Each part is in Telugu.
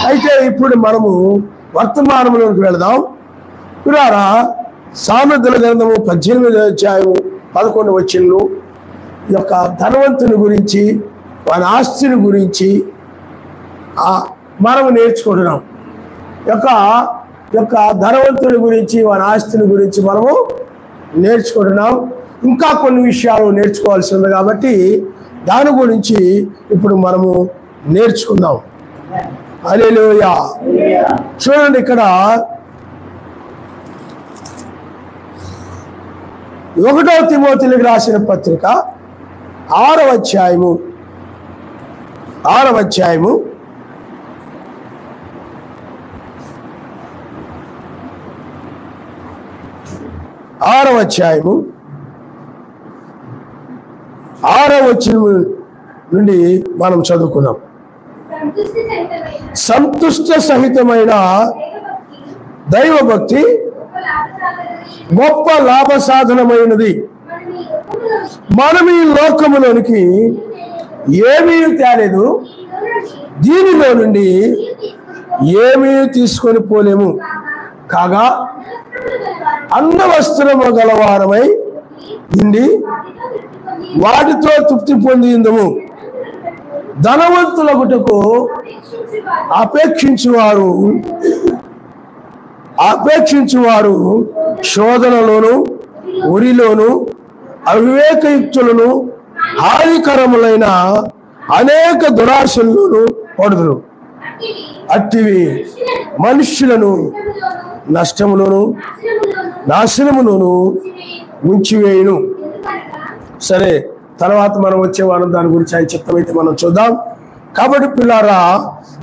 అయితే ఇప్పుడు మనము వర్తమానంలోకి వెళదాం. పిల్లారా, సామెతల గ్రంథము 18వ అధ్యాయము 11వ వచనంలో యొక్క ధనవంతుని గురించి, వాని ఆస్తిని గురించి మనము నేర్చుకుంటున్నాం. యొక్క ధనవంతుని గురించి, వాని ఆస్తిని గురించి మనము నేర్చుకుంటున్నాం. ఇంకా కొన్ని విషయాలు నేర్చుకోవాల్సి ఉంది కాబట్టి దాని గురించి ఇప్పుడు మనము నేర్చుకుందాం. హల్లెలూయా. చూడండి, ఇక్కడ 1వ తిమోతికి రాసిన పత్రిక 6వ అధ్యాయము 6వ అధ్యాయము 6వ వచనం నుండి మనం చదువుకున్నాం. సంతుష్ట సహితమైన దైవభక్తి గొప్ప లాభ సాధనమైనది. మనం ఈ లోకములోనికి ఏమీ తేలేదు, దీనిలో నుండి ఏమీ తీసుకొని పోలేము. కాగా అన్న వస్త్రము గలవారమై ఉండి వాటితో తృప్తి పొందిందము. ధనవంతులగుటకు అపేక్షించువారు శోధనలోను, ఉరిలోను, అవివేకయుక్తులను, హానికరములైన అనేక దురాశలను పడుదురు. అట్టివి మనుష్యులను నష్టములోను, నాశనములోను ముంచివేయును. సరే, తర్వాత మనం వచ్చే వారం దాని గురించి ఆయన చిత్తమైతే మనం చూద్దాం. కాబట్టి పిల్లారా,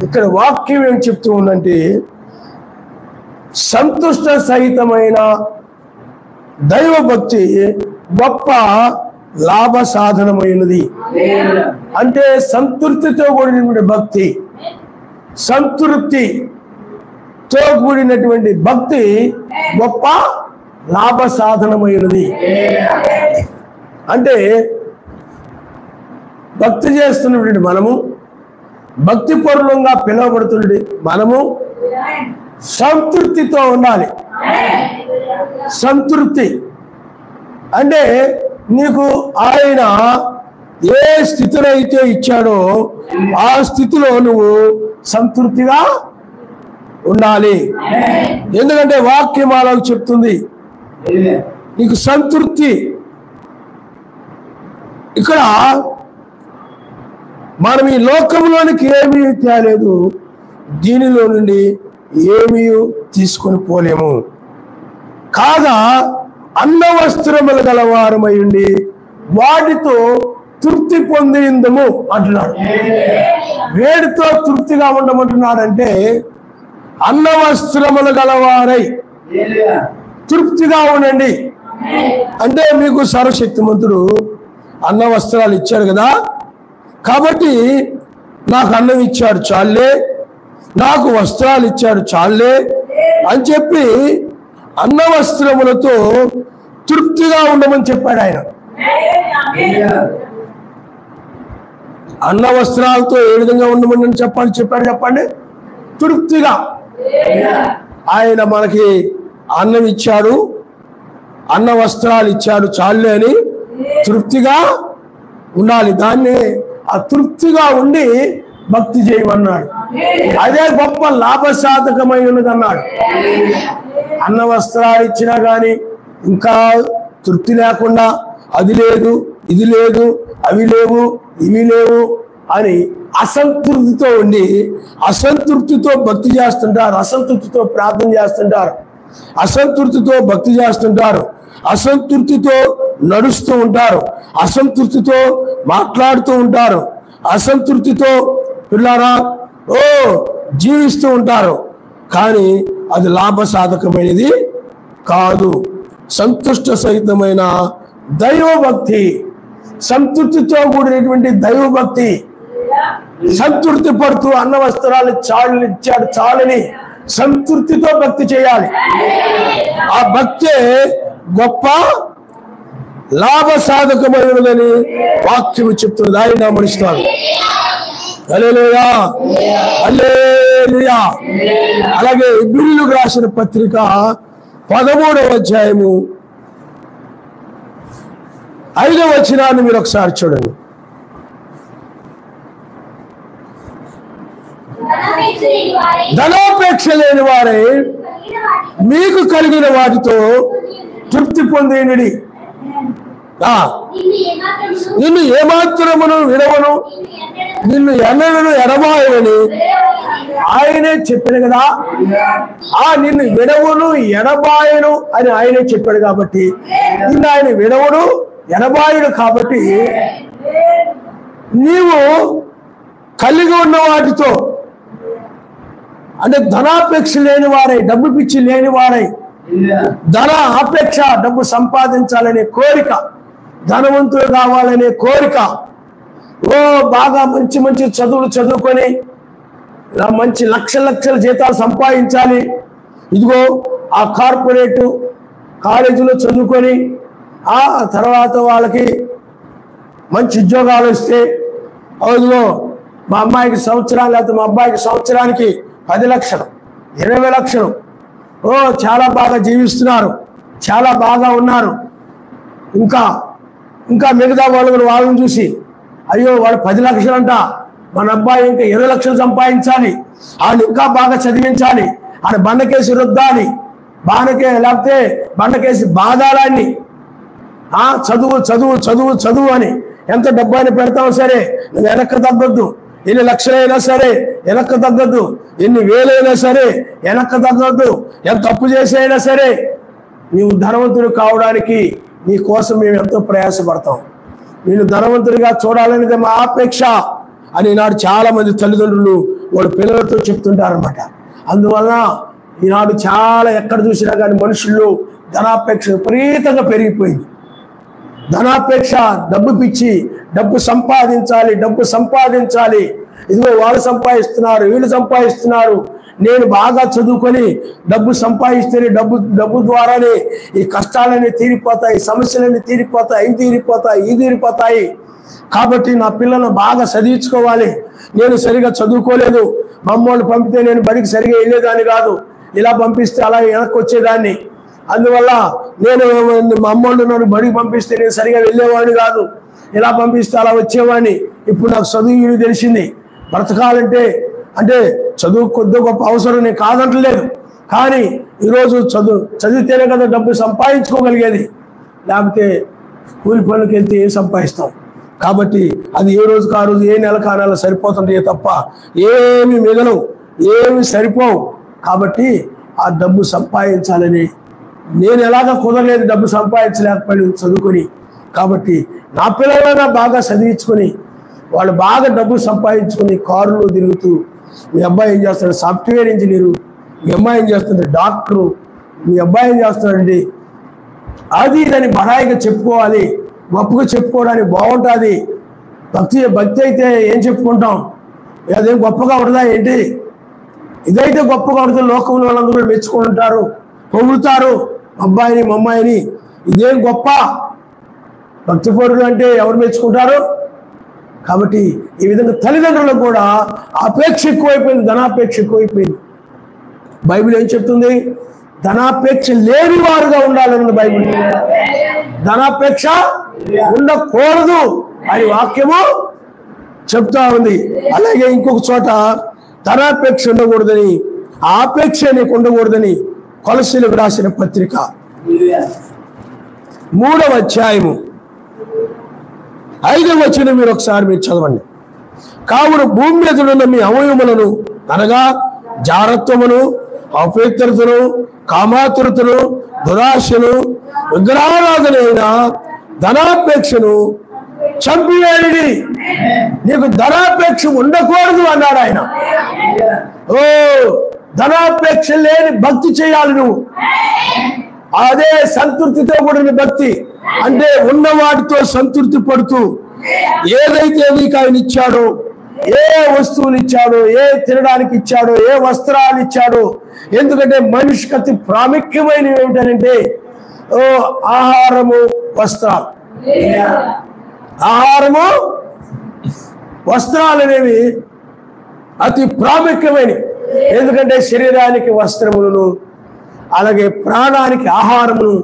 ఇక్కడ వాక్యం ఏం చెప్తూ ఉందంటే, సంతుష్ట సహితమైన దైవభక్తి గొప్ప లాభ సాధనమైనది. అంటే సంతృప్తితో కూడినటువంటి భక్తి, సంతృప్తితో కూడినటువంటి భక్తి గొప్ప లాభ సాధనమైనది. అంటే భక్తి చేస్తున్నటువంటి మనము, భక్తి పూర్వకంగా పిలువబడుతున్నటువంటి మనము సంతృప్తితో ఉండాలి. సంతృప్తి అంటే నీకు ఆయన ఏ స్థితిలో అయితే ఇచ్చాడో ఆ స్థితిలో నువ్వు సంతృప్తిగా ఉండాలి. ఎందుకంటే వాక్యం అలాగ చెప్తుంది, నీకు సంతృప్తి. ఇక్కడ మనం ఈ లోకంలోనికి ఏమీ తేలేదు, దీనిలో నుండి ఏమీ తీసుకొని పోలేము. కాగా అన్న వస్త్రములు గలవారమై ఉండి వాటితో తృప్తి పొందిందము అంటున్నాడు. వేడితో తృప్తిగా ఉండమంటున్నాడంటే అన్న వస్త్రములు గలవారై తృప్తిగా ఉండండి. అంటే మీకు సర్వశక్తిమంతుడు అన్న వస్త్రాలు ఇచ్చాడు కదా, కాబట్టి నాకు అన్నం ఇచ్చాడు చాలే, నాకు వస్త్రాలు ఇచ్చాడు చాలే అని చెప్పి అన్న వస్త్రములతో తృప్తిగా ఉండమని చెప్పాడు ఆయన. అన్న వస్త్రాలతో ఏ విధంగా ఉండమని చెప్పండి. తృప్తిగా. ఆయన మనకి అన్నం ఇచ్చాడు, అన్న వస్త్రాలు ఇచ్చాడు చాలే అని తృప్తిగా ఉండాలి. దాన్ని ఆ తృప్తిగా ఉండి భక్తి చేయమన్నాడు. అదే గొప్ప లాభసాధకమై ఉన్నదన్నాడు. అన్న వస్త్రాలు ఇచ్చినా కానీ ఇంకా తృప్తి లేకుండా అది లేదు, ఇది లేదు, అవి లేవు, ఇవి లేవు అని అసంతృప్తితో ఉండి అసంతృప్తితో భక్తి చేస్తుంటారు, అసంతృప్తితో ప్రార్థన చేస్తుంటారు, అసంతృప్తితో భక్తి చేస్తుంటారు, అసంతృప్తితో నడుస్తూ ఉంటారు, అసంతృప్తితో మాట్లాడుతూ ఉంటారు, అసంతృప్తితో పిల్లారా జీవిస్తూ ఉంటారు. కానీ అది లాభసాధకమైనది కాదు. సంతుష్ట సహితమైన దైవభక్తి, సంతృప్తితో కూడినటువంటి దైవభక్తి, సంతృప్తి పడుతూ అన్న వస్త్రాలు ఇచ్చాడు చాలని సంతృప్తితో భక్తి చేయాలి. ఆ భక్తే గొప్ప లాభ సాధకమైనదని వాక్యము చెప్తున్నది. ఆయన మనిస్తాను. హల్లెలూయా, హల్లెలూయా. అలాగే ఇబ్రీయులకు రాసిన పత్రిక 13వ అధ్యాయము 5వ వచనాన్ని మీరు ఒకసారి చూడండి. ధనాపేక్ష లేని వారే మీకు కలిగిన వాటితో తృప్తి పొందేనిడి. నిన్ను ఏమాత్రమును విడవను, నిన్ను ఎన్నడను ఎడబాయని ఆయనే చెప్పాడు కదా. నిన్ను విడవను ఎడబాయను అని ఆయనే చెప్పాడు కాబట్టి, నిన్ను ఆయన విడవడు ఎడబాయుడు కాబట్టి నీవు కలిగి ఉన్న వాటితో, అంటే ధనాపేక్ష లేని వారై, డబ్బు పిచ్చి లేని వారై, ధన ఆపేక్ష, డబ్బు సంపాదించాలనే కోరిక, ధనవంతులు కావాలనే కోరిక, బాగా మంచి మంచి చదువులు చదువుకొని మంచి లక్షల జీతాలు సంపాదించాలి, ఇదిగో ఆ కార్పొరేటు కాలేజీలో చదువుకొని ఆ తర్వాత వాళ్ళకి మంచి ఉద్యోగాలు వస్తే, ఇదిగో మా అమ్మాయికి సంవత్సరాలు, లేకపోతే మా అబ్బాయికి సంవత్సరానికి 10 లక్షలు 20 లక్షలు, చాలా బాగా జీవిస్తున్నారు, చాలా బాగా ఉన్నారు. ఇంకా మిగతా వాళ్ళని చూసి, అయ్యో వాడు 10 లక్షలు అంట, మన అబ్బాయి ఇంకా 20 లక్షలు సంపాదించాలి, వాళ్ళు ఇంకా బాగా చదివించాలి, ఆయన బండకేసి రుద్దాలి, లేకపోతే బండకేసి బాధాలని, చదువు చదువు చదువు చదువు అని ఎంత డబ్బు అయినా పెడతావు సరే, నువ్వు వెనక్కి తగ్గొద్దు. ఎన్ని లక్షలైనా సరే వెనక్కి తగ్గొద్దు, ఎన్ని వేలైనా సరే వెనక్కి తగ్గొద్దు, ఎంత తప్పు చేసైనా సరే నీవు ధనవంతుడు కావడానికి నీ కోసం మేము ఎంతో ప్రయాసపడతాం. నేను ధనవంతుడిగా చూడాలనేది మా ఆపేక్ష అని ఈనాడు చాలా మంది తల్లిదండ్రులు వాళ్ళ పిల్లలతో చెప్తుంటారనమాట. అందువలన ఈనాడు చాలా ఎక్కడ చూసినా కానీ మనుషుల్లో ధనాపేక్ష విపరీతంగా పెరిగిపోయింది. ధనాపేక్ష, డబ్బు పిచ్చి, డబ్బు సంపాదించాలి, ఇదిగో వాళ్ళు సంపాదిస్తున్నారు, వీళ్ళు సంపాదిస్తున్నారు, నేను బాగా చదువుకొని డబ్బు సంపాదిస్తేనే డబ్బు ద్వారానే ఈ కష్టాలన్నీ తీరిపోతాయి, సమస్యలన్నీ తీరిపోతాయి, ఇవి తీరిపోతాయి. కాబట్టి నా పిల్లలను బాగా చదివించుకోవాలి. నేను సరిగా చదువుకోలేదు, మా అమ్మోళ్ళు పంపితే నేను బడికి సరిగా వెళ్ళేదాన్ని కాదు, ఇలా పంపిస్తే అలా వెనక్కి వచ్చేదాన్ని. అందువల్ల నేను మా అమ్మోళ్ళు నన్ను బడికి పంపిస్తే నేను సరిగా వెళ్ళేవాడిని కాదు, ఇలా పంపిస్తే అలా వచ్చేవాడిని. ఇప్పుడు నాకు చదువు తెలిసింది. బ్రతకాలంటే అంటే చదువు కొద్ది గొప్ప అవసరం, నేను కాదంటలేదు, కానీ ఈరోజు చదివితేనే కదా డబ్బు సంపాదించుకోగలిగేది, లేకపోతే కూలి పనులకు వెళ్తే ఏం సంపాదిస్తాం. కాబట్టి అది ఏ రోజుకు ఆ రోజు, ఏ నెలకు ఆ నెల సరిపోతుంటాయే తప్ప ఏమి మిగలవు, ఏమి సరిపోవు. కాబట్టి ఆ డబ్బు సంపాదించాలని నేను ఎలాగ కుదరలేదు, డబ్బు సంపాదించలేకపోయినా చదువుకొని. కాబట్టి నా పిల్లలైనా బాగా చదివించుకొని వాళ్ళు బాగా డబ్బు సంపాదించుకొని కారులో తిరుగుతూ, మీ అబ్బాయి ఏం చేస్తాడు సాఫ్ట్వేర్ ఇంజనీరు, మీ అమ్మాయి ఏం చేస్తుంది డాక్టరు, మీ అబ్బాయి ఏం చేస్తాడండి అది ఇదని బడాయిగా చెప్పుకోవాలి, గొప్పగా చెప్పుకోవడానికి బాగుంటుంది. భక్తి అయితే ఏం చెప్పుకుంటాం, అదేం గొప్పగా ఉండదా ఏంటి? ఇదైతే గొప్పగా ఉంటుంది, లోకంలో వాళ్ళందరూ మెచ్చుకుంటారు, పొగుడుతారు అబ్బాయిని అమ్మాయిని. ఇదేం గొప్ప భక్తిపరుడు అంటే ఎవరు మెచ్చుకుంటారు? కాబట్టి ఈ విధంగా తల్లిదండ్రులకు కూడా అపేక్ష ఎక్కువైపోయింది, ధనాపేక్ష ఎక్కువైపోయింది. బైబిల్ ఏం చెప్తుంది? ధనాపేక్ష లేని వారుగా ఉండాలన్నది బైబిల్. ధనాపేక్ష ఉండకూడదు అని వాక్యము చెప్తా ఉంది. అలాగే ఇంకొక చోట ధనాపేక్ష ఉండకూడదని, ఆపేక్ష నీకు ఉండకూడదని కొలస్సీలకు రాసిన పత్రిక 3వ అధ్యాయము 5వ వచనం మీరు ఒకసారి చదవండి. కావున భూమి మీద ఉన్న మీ అవయవములను అనగా జారత్వమును, అపవిత్రతను, కామాతురతను, దురాశను, విగ్రహారాధనైన ధనాపేక్షను చంపివేయడి. నీకు ధనాపేక్ష ఉండకూడదు అన్నాడు ఆయన. ధనాపేక్ష లేని భక్తి చేయాలి నువ్వు. అదే సంతృప్తితో కూడిన భక్తి, అంటే ఉన్న వాటితో సంతృప్తి పడుతూ ఏదైతే నీకు ఆయన ఇచ్చాడో, ఏ వస్తువులు ఇచ్చాడో, ఏ తినడానికి ఇచ్చాడో, ఏ వస్త్రాలు ఇచ్చాడో. ఎందుకంటే మనిషికి అతి ప్రాముఖ్యమైనవి ఏమిటంటే ఆహారము, వస్త్రాలు. ఆహారము, వస్త్రాలు అనేవి అతి ప్రాముఖ్యమైన. ఎందుకంటే శరీరానికి వస్త్రములను అలాగే ప్రాణానికి ఆహారమును,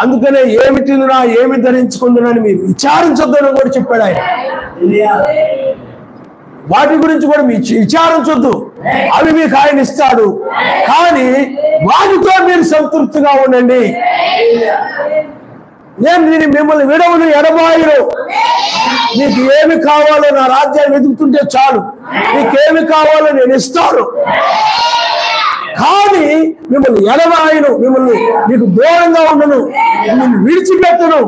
అందుకనే ఏమి తినునా ఏమి ధరించుకుందునని మీరు విచారించొద్దని కూడా చెప్పాడు ఆయన. వాటి గురించి కూడా మీ విచారించొద్దు, అవి మీకు ఆయన ఇస్తాడు. కానీ వాటితో మీరు సంతృప్తిగా ఉండండి. నేను మిమ్మల్ని విడవను ఎడబాయను. నీకు ఏమి కావాలో నా రాజ్యాన్ని వెతుకుతుంటే చాలు, నీకేమి కావాలో నేను ఇస్తాను. కానీ మిమ్మల్ని ఎడబాయను, మిమ్మల్ని మీకు దూరంగా ఉండను, మిమ్మల్ని విడిచిపెట్టను,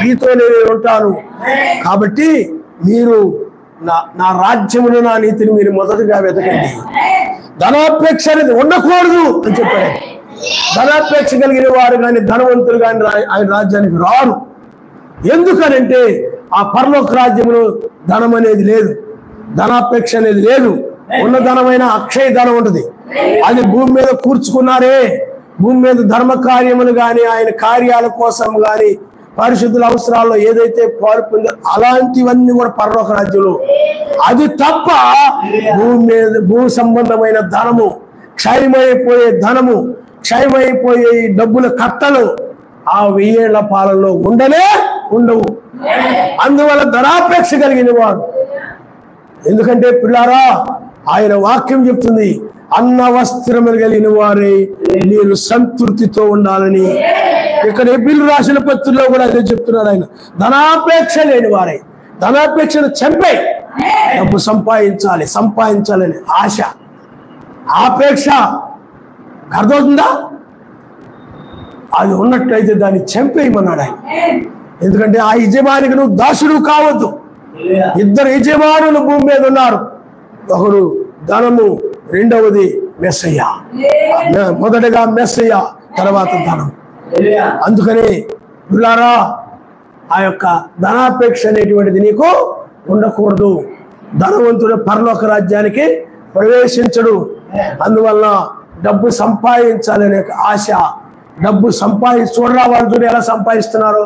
మీతో నేను ఉంటాను. కాబట్టి మీరు నా రాజ్యమును నా నీతిని మీరు మొదటగా వెతకండి. ధనాపేక్ష అనేది ఉండకూడదు అని చెప్పారు. ధనాపేక్ష కలిగిన వారు కానీ ధనవంతులు కానీ ఆయన రాజ్యానికి రారు. ఎందుకనంటే ఆ పరలోక రాజ్యంలో ధనం అనేది లేదు, ధనాపేక్ష అనేది లేదు. ఉన్న ధనమైన అక్షయ ధనం ఉంటుంది. అది భూమి మీద కూర్చుకున్నారే, భూమి మీద ధర్మ కార్యములు కానీ ఆయన కార్యాల కోసం కానీ పరిశుద్ధుల అవసరాల్లో ఏదైతే పాల్పొందో అలాంటివన్నీ కూడా పరలోక రాజ్యంలో. అది తప్ప భూమి మీద భూ సంబంధమైన ధనము, క్షయమైపోయే ధనము, క్షయమైపోయే డబ్బుల కట్టలు ఆ 1000 ఏళ్ల పాలనలో ఉండవు. అందువల్ల ధనాపేక్ష కలిగిన వాడు. ఎందుకంటే పిల్లారా, ఆయన వాక్యం చెప్తుంది, అన్న వస్త్రములు కలిగిన వారే మీరు సంతృప్తితో ఉండాలని. ఇక్కడ ఎబ్రీలు రాసిన పత్రికలో కూడా అదే చెప్తున్నాడు ఆయన. ధనాపేక్ష లేని వారే, ధనాపేక్షను చంపే, డబ్బు సంపాదించాలని ఆశ, ఆపేక్ష అర్థమవుతుందా? అది ఉన్నట్లయితే దాన్ని చంపేయమన్నాడు ఆయన. ఎందుకంటే ఆ యజమానికి నువ్వు దాసుడు కావద్దు. 2 యజమానులు భూమి మీద ఉన్నారు. ఒకరు ధనము, రెండవది మెస్సయ్య. మొదటగా మెస్సయ్య, తర్వాత ధనం. అందుకని పిల్లారా, ఆ యొక్క ధనాపేక్ష అనేటువంటిది నీకు ఉండకూడదు. ధనవంతుడు పరలోక రాజ్యానికి ప్రవేశించడు. అందువల్ల డబ్బు సంపాదించాలనే ఆశ, డబ్బు చూడరా వాళ్ళు చూడ ఎలా సంపాదిస్తున్నారు.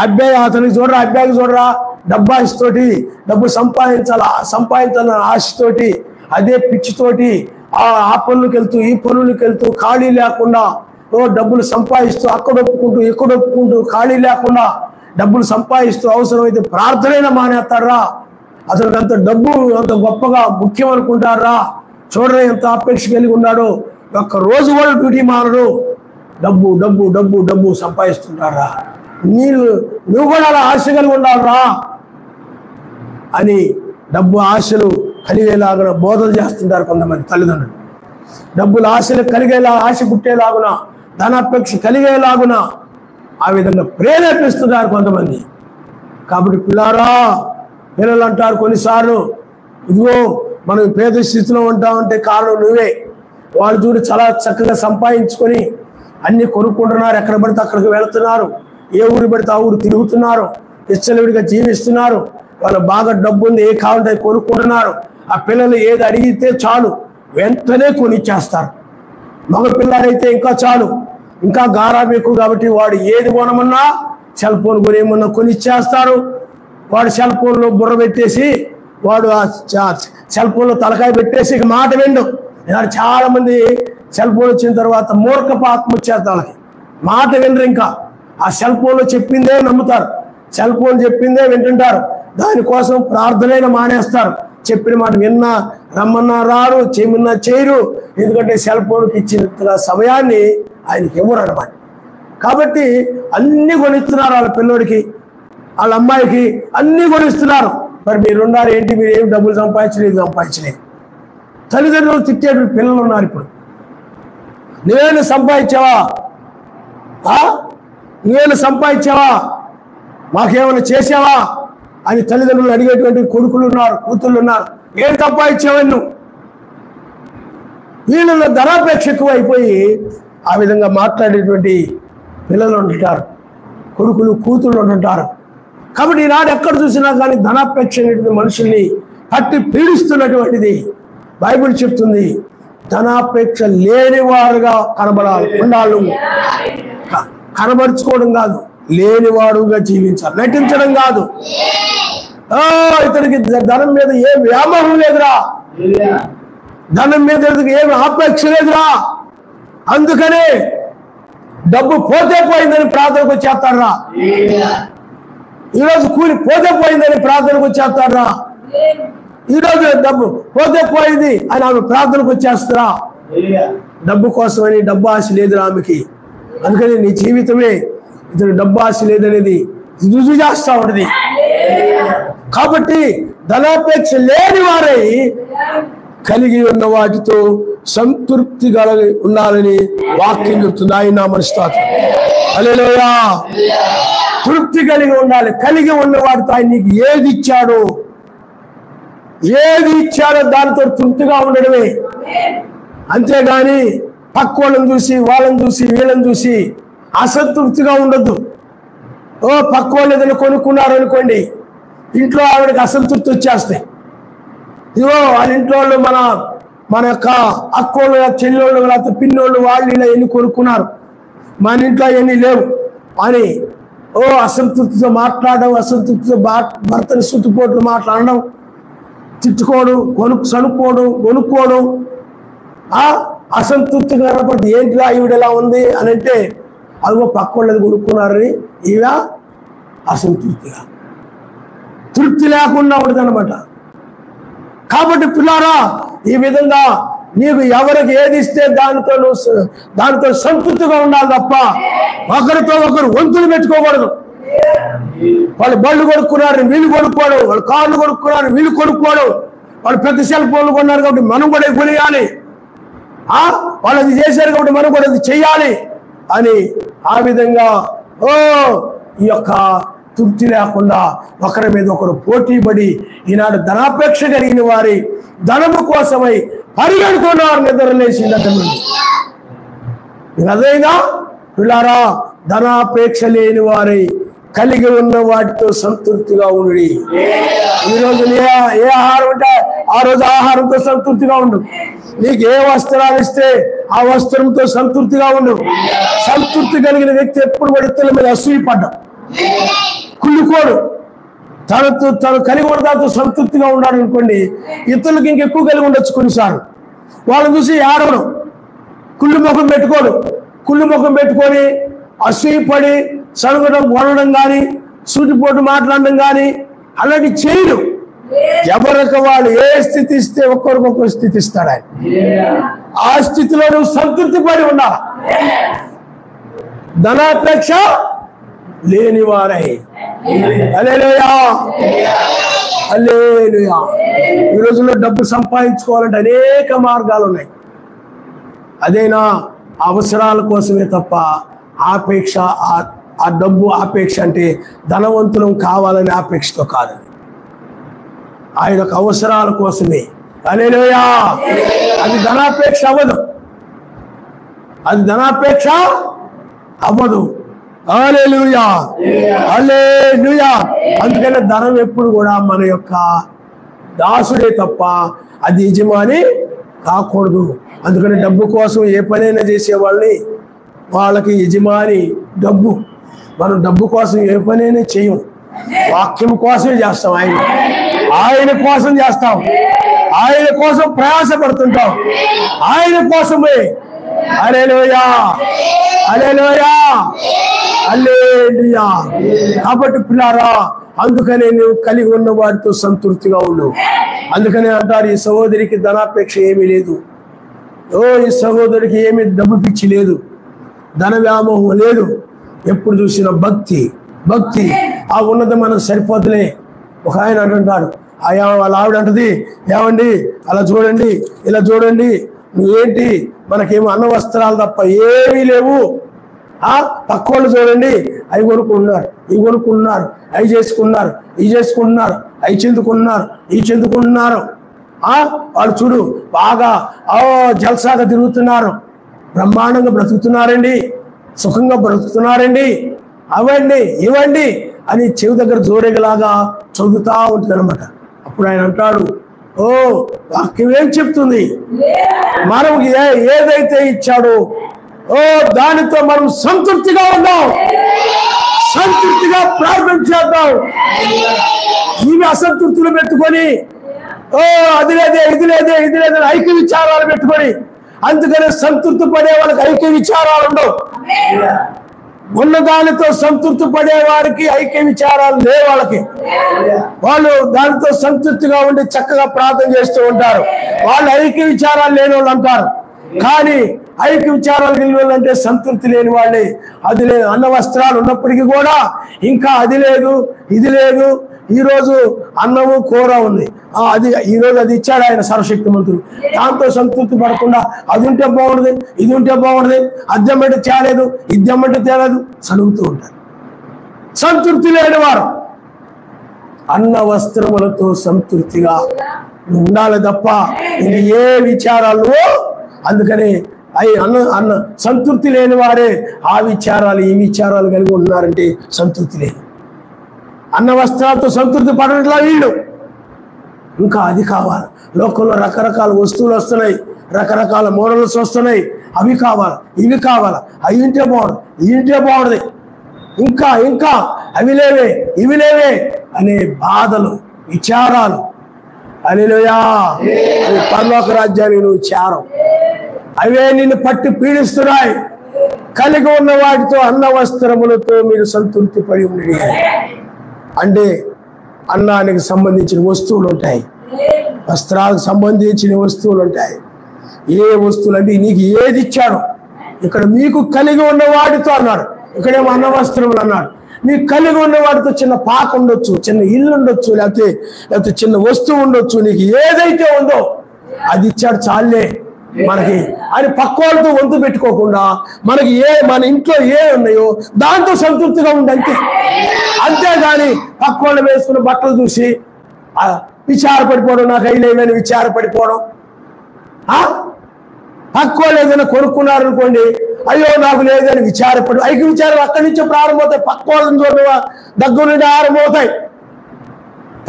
అబ్బాయి అతనికి చూడరా, అబ్బాయికి చూడరా, డబ్బాయిస్తోటి డబ్బు సంపాదించాలన్న ఆశతోటి, అదే పిచ్చితోటి ఆ పనులకు వెళ్తూ ఈ పనులకు వెళ్తూ ఖాళీ లేకుండా డబ్బులు సంపాదిస్తూ అక్కడ ఒప్పుకుంటూ ఖాళీ లేకుండా డబ్బులు సంపాదిస్తూ అవసరమైతే ప్రార్థనైనా మానేస్తారా? అతనికి అంత డబ్బు అంత గొప్పగా ముఖ్యం అనుకుంటారా? చూడరా ఎంత అపేక్ష కలిగి ఉన్నాడో, ఒక్క రోజు కూడా డ్యూటీ మానడు, డబ్బు డబ్బు డబ్బు డబ్బు సంపాదిస్తుంటారా? నువ్వు కూడా అలా ఆశ కలిగి ఉండాలరా అని డబ్బు ఆశలు కలిగేలాగా బోధలు చేస్తుంటారు కొంతమంది తల్లిదండ్రులు. డబ్బుల ఆశలు కలిగేలా, ఆశ పుట్టేలాగున, ధనాపేక్ష కలిగేలాగున ఆ విధంగా ప్రేరేపిస్తున్నారు కొంతమంది. కాబట్టి పిల్లలు అంటారు కొన్నిసార్లు, ఇదిగో మనం పేద స్థితిలో ఉంటామంటే కారణం నువ్వే. వాళ్ళు చూడు చాలా చక్కగా సంపాదించుకొని అన్ని కొనుక్కుంటున్నారు, ఎక్కడ పడితే అక్కడికి వెళుతున్నారు, ఏ ఊరు పడితే ఆ ఊరు తిరుగుతున్నారు, విచ్చలవిడిగా జీవిస్తున్నారు. వాళ్ళు బాగా డబ్బు ఉంది, ఏ కావాలంటే కొనుక్కుంటున్నారు. ఆ పిల్లలు ఏది అడిగితే చాలు వెంటనే కొనిచ్చేస్తారు. మగ పిల్లాడైతే ఇంకా చాలు, ఇంకా గారాబం ఎక్కువ. కాబట్టి వాడు ఏది కొనమన్నా, సెల్ ఫోన్ కొనేమన్నా కొనిచ్చేస్తారు. వాడు సెల్ ఫోన్లో బుర్ర పెట్టేసి, వాడు ఆ సెల్ ఫోన్లో తలకాయ పెట్టేసి ఇక మాట విండు. చాలా మంది సెల్ ఫోన్ వచ్చిన తర్వాత మూర్ఖపు ఆత్మ వచ్చేస్తారు. వాళ్ళకి మాట వినరు. ఇంకా ఆ సెల్ ఫోన్లో చెప్పిందే నమ్ముతారు, సెల్ ఫోన్ చెప్పిందే వింటుంటారు. దానికోసం ప్రార్థనైనా మానేస్తారు. చెప్పిన మాట విన్నా రమ్మన్నా రారు, చేయమన్నా చేయరు. ఎందుకంటే సెల్ ఫోన్కి ఇచ్చిన సమయాన్ని ఆయనకి ఇవ్వరు అన్నమాట. కాబట్టి అన్ని కొనిస్తున్నారు వాళ్ళ పిల్లోడికి, వాళ్ళ అమ్మాయికి అన్ని కొనిస్తున్నారు. మరి మీరున్నారు ఏంటి, మీరు ఏమి డబ్బులు సంపాదించలేదు. తల్లిదండ్రులు తిట్టేటువంటి పిల్లలు ఉన్నారు. ఇప్పుడు నువ్వేమైనా సంపాదించావా, మాకేమైనా చేసావా అని తల్లిదండ్రులు అడిగేటువంటి కొడుకులు ఉన్నారు, కూతుళ్ళు ఉన్నారు. ఏం సంపాదించావని నువ్వు? వీళ్ళలో ధనాపేక్ష ఎక్కువ అయిపోయి ఆ విధంగా మాట్లాడేటువంటి పిల్లలు ఉంటుంటారు, కొడుకులు కూతుళ్ళు ఉంటుంటారు. కాబట్టి ఈనాడు ఎక్కడ చూసినా కానీ ధనాపేక్ష అనేటువంటి మనుషుల్ని పట్టి పీడిస్తున్నటువంటిది బైబిల్ చెప్తుంది. ధనాపేక్ష లేనివారుగా ఉండాలి. కనబరుచుకోవడం కాదు, లేనివాడుగా జీవించాలి, నటించడం కాదు. ఇతనికి ధనం మీద ఏ వ్యామోహం లేదురా, ధనం మీద ఏమి ఆపేక్ష లేదురా. అందుకనే డబ్బు పోతే పోయిందని ప్రార్థనకు వచ్చేస్తారా. ఈరోజు కూలి పోతే పోయిందని ప్రార్థనకు వచ్చేస్తారా. ఈరోజు డబ్బు పోతే పోయింది అని ఆమె ప్రార్థనకు వచ్చేస్తారా. డబ్బు కోసమని డబ్బు ఆశ లేదురా ఆమెకి. అందుకని నీ జీవితమే ఇతను డబ్బు ఆశ లేదనేది రుజువు చేస్తా ఉంటుంది. కాబట్టి ధనాపేక్ష లేని వారై కలిగి ఉన్న వాటితో సంతృప్తి కలిగి ఉండాలని వాక్యం చెప్తుంది. ఆయన మనస్తోత్రం. హల్లెలూయా. తృప్తి కలిగి ఉండాలి. కలిగి ఉన్న వాటితో ఆయన నీకు ఏది ఇచ్చాడో దానితో తృప్తిగా ఉండడమే. అంతేగాని పక్క వాళ్ళని చూసి వీళ్ళని చూసి అసంతృప్తిగా ఉండొద్దు. పక్క వాళ్ళు ఏదైనా కొనుక్కున్నారు అనుకోండి, ఇంట్లో ఆవిడకి అసంతృప్తి వచ్చేస్తాయి. ఇదిగో వాళ్ళ ఇంట్లో వాళ్ళు మన యొక్క అక్కోళ్ళు చెల్లెళ్ళు లేకపోతే పిన్నోళ్ళు వాళ్ళు ఇలా ఎన్ని కొనుక్కున్నారు, మన ఇంట్లో అవన్నీ లేవు అని అసంతృప్తితో మాట్లాడడం, అసంతృప్తితో భర్తని సుట్టుపోట్లు మాట్లాడడం, తిట్టుకోవడం, కొనుక్కోవడం అసంతృప్తిగా కనపడి ఏంటిగా ఈవిడ ఎలా ఉంది అని అంటే అదిగో పక్క వాళ్ళది కొనుక్కున్నారని ఈవిడ అసంతృప్తిగా తృప్తి లేకుండా ఉంటుంది అనమాట. కాబట్టి పిల్లారా, ఈ విధంగా నీకు ఎవరికి ఏది ఇస్తే దానితో సంతృప్తిగా ఉండాలి తప్ప ఒకరితో ఒకరు వంతులు పెట్టుకోకూడదు. వాళ్ళు బళ్ళు కొనుక్కున్నారు వీళ్ళు కొనుక్కోవడం, వాళ్ళు కార్లు కొనుక్కున్నారు వీళ్ళు కొనుక్కోవడం, వాళ్ళు పెద్ద సెల్ ఫోన్లు కొన్నారు కాబట్టి మనం కూడా కొనియాలి, వాళ్ళు అది చేశారు కాబట్టి మనం కూడా అది చెయ్యాలి అని ఆ విధంగా ఈ యొక్క తృప్తి లేకుండా ఒకరి మీద ఒకరు పోటీ పడి ఈనాడు ధనాపేక్ష కలిగిన వారి ధనము కోసమై పరిగెడుతున్నారు నిద్రలేసిందట. అదేనా పిల్లారా, ధనాపేక్ష లేని వారి కలిగి ఉన్న వాటితో సంతృప్తిగా ఉండు. ఈరోజు ఏ ఆహారం ఉంటే ఆ రోజు ఆహారంతో సంతృప్తిగా ఉండు. నీకు ఏ వస్త్రాలు ఇస్తే ఆ వస్త్రంతో సంతృప్తిగా ఉండు. సంతృప్తి కలిగిన వ్యక్తి ఎప్పుడు కూడా ఇతరుల మీద అసూయపడ్డా, కుళ్ళుకోడు. తను కలిగి ఉన్న దాంతో సంతృప్తిగా ఉన్నాడు అనుకోండి, ఇతరులకు ఇంకెక్కువ కలిగి ఉండొచ్చు. కొన్నిసార్లు వాళ్ళని చూసి ఆడవడం, కుళ్ళు ముఖం పెట్టుకొని అసూయపడి సనుగడం, కొనడం కానీ సూటిపోటు మాట్లాడడం కానీ అలాంటి చేయడు. ఎవరికి వాళ్ళు ఏ స్థితి ఇస్తే ఒక్కొక్కరు స్థితి ఇస్తాడు ఆయన. ఆ స్థితిలో నువ్వు సంతృప్తి పడి ఉండాలి. ధనాపేక్ష లేని వారై. హల్లెలూయా, హల్లెలూయా. ఈ రోజుల్లో డబ్బు సంపాదించుకోవాలంటే అనేక మార్గాలు ఉన్నాయి. అదేనా అవసరాల కోసమే తప్ప ఆపేక్ష, ఆ డబ్బు ఆపేక్ష అంటే ధనవంతులం కావాలనే ఆపేక్షతో కాదు. ఆయన యొక్క అవసరాల కోసమే. హల్లెలూయా. అది ధనాపేక్ష అవ్వదు. హల్లెలూయా, హల్లెలూయా. అందుకనే ధనం ఎప్పుడు కూడా మన యొక్క దాసుడే తప్ప అది యజమాని కాకూడదు. అందుకని డబ్బు కోసం ఏ పనైనా చేసే వాళ్ళకి యజమాని డబ్బు. మనం డబ్బు కోసం ఏ పనైనా చేయం, వాక్యం కోసమే చేస్తాం. ఆయన కోసం చేస్తాం, ఆయన కోసం ప్రయాసపడుతుంటాం, ఆయన కోసమే. హల్లెలూయా, హల్లెలూయా, హల్లెలూయా. కాబట్టి పిల్లారా, అందుకనే నువ్వు కలిగి ఉన్న వాటితో సంతృప్తిగా ఉండు. అందుకనే అంటారు, ఈ సహోదరికి ధనాపేక్ష ఏమీ లేదు, ఈ సహోదరికి ఏమీ డబ్బు పిచ్చి లేదు, ధన వ్యామోహం లేదు. ఎప్పుడు చూసిన భక్తి. ఆ ఉన్నది మనం సరిపోతులే. ఒక ఆయన అంటుంటాడు, వాళ్ళ ఆవిడ అంటది, ఏమండి అలా చూడండి, ఇలా చూడండి, నువ్వేంటి మనకేమో అన్న వస్త్రాలు తప్ప ఏమీ లేవు. పక్కోళ్ళు చూడండి, అవి కొనుక్కున్నారు, ఇవి కొనుక్కున్నారు, అవి చేసుకున్నారు, ఇవి చేసుకుంటున్నారు, అవి చెందుకుంటున్నారు, ఇవి చెందుకుంటున్నారు. వాళ్ళు చూడు బాగా జల్సాగా తిరుగుతున్నారు, బ్రహ్మాండంగా బ్రతుకుతున్నారండి, సుఖంగా బ్రతుకుతున్నారండి, అవండి ఇవ్వండి అని చెవి దగ్గర జోరేగలాగా చదువుతా ఉంటుంది అనమాట. అప్పుడు ఆయన అంటాడు, వాక్యం ఏం చెప్తుంది, మనం ఏదైతే ఇచ్చాడో దానితో మనం సంతృప్తిగా ఉన్నాం, సంతృప్తిగా ప్రార్థన చేద్దాం. ఇవి అసంతృప్తులు పెట్టుకొని ఓ అది లేదే ఇది లేదే ఇది లేదని ఐక్య విచారాలు పెట్టుకొని, అందుకనే సంతృప్తి పడే వాళ్ళకి ఐక్య విచారాలు ఉండవు. ఉన్నదానితో సంతృప్తి పడే వారికి ఐక్య విచారాలు లేవు. వాళ్ళు దానితో సంతృప్తిగా ఉండి చక్కగా ప్రార్థన చేస్తూ ఉంటారు. వాళ్ళు ఐక్య విచారాలు లేని వాళ్ళు అంటారు. కానీ ఐక్య విచారాలు కలిగిన వాళ్ళు అంటే సంతృప్తి లేని వాళ్ళే. అది లేదు, అన్న వస్త్రాలు ఉన్నప్పటికీ కూడా ఇంకా అది లేదు ఇది లేదు. ఈరోజు అన్నము కూర ఉంది, అది ఈరోజు అది ఇచ్చాడు ఆయన సర్వశక్తిమంతుడు. దాంతో సంతృప్తి పడకుండా అది ఉంటే బాగుండదు ఇది ఉంటే బాగుండదు, అద్దెమ్మంటే తేలేదు ఇద్దెమ్మంటే తేలేదు చదువుతూ ఉంటారు. సంతృప్తి లేని వారు అన్న వస్త్రములతో సంతృప్తిగా ఉండాలి తప్ప ఇంక ఏ విచారాలు. అందుకని అన్న సంతృప్తి లేని వారే ఆ విచారాలు ఈ విచారాలు కలిగి ఉన్నారంటే సంతృప్తి లేదు. అన్న వస్త్రాలతో సంతృప్తి పడట్లా వీళ్ళు, ఇంకా అది కావాలి. లోకంలో రకరకాల వస్తువులు వస్తున్నాయి, రకరకాల మోడల్స్ వస్తున్నాయి, అవి కావాలి ఇవి కావాలి, అవి ఉంటే బాగుండు ఇవి ఉంటే బాగుండదు, ఇంకా ఇంకా అవి లేవే ఇవి లేవే అనే బాధలు విచారాలు. హల్లెలూయా. అవి పరలోక రాజ్యానికి నువ్వు చేరవు. అవే నిన్ను పట్టి పీడిస్తున్నాయి. కలిగి ఉన్న వాటితో అన్న వస్త్రములతో మీరు సంతృప్తి పడి ఉండి. అంటే అన్నానికి సంబంధించిన వస్తువులు ఉంటాయి, వస్త్రాలకు సంబంధించిన వస్తువులు ఉంటాయి. ఏ వస్తువులు అంటే నీకు ఏది ఇచ్చాడో, ఇక్కడ మీకు కలిగి ఉన్న వాటితో అన్నాడు, ఇక్కడేమో అన్న వస్త్రములు అన్నాడు. నీకు కలిగి ఉన్న వాటితో చిన్న పాక ఉండొచ్చు, చిన్న ఇల్లు ఉండొచ్చు, లేకపోతే చిన్న వస్తువు ఉండొచ్చు. నీకు ఏదైతే ఉందో అది ఇచ్చాడు చాలే మనకి అని పక్క వాళ్ళతో వంతు పెట్టుకోకుండా మనకి మన ఇంట్లో ఏ ఉన్నాయో దాంతో సంతృప్తిగా ఉంది అంతే. అంతేగాని పక్క వాళ్ళు వేసుకున్న బట్టలు చూసి విచారపడిపోవడం, నాకు అయినని విచారపడిపోవడం. పక్క వాళ్ళు ఏదైనా కొనుక్కున్నారు అనుకోండి, అయ్యో నాకు లేదని విచారపడి ఐక్య విచారాలు అక్కడి నుంచే ప్రారంభమవుతాయి. పక్క వాళ్ళని చూడ దగ్గర నుండి ఆరంభమవుతాయి.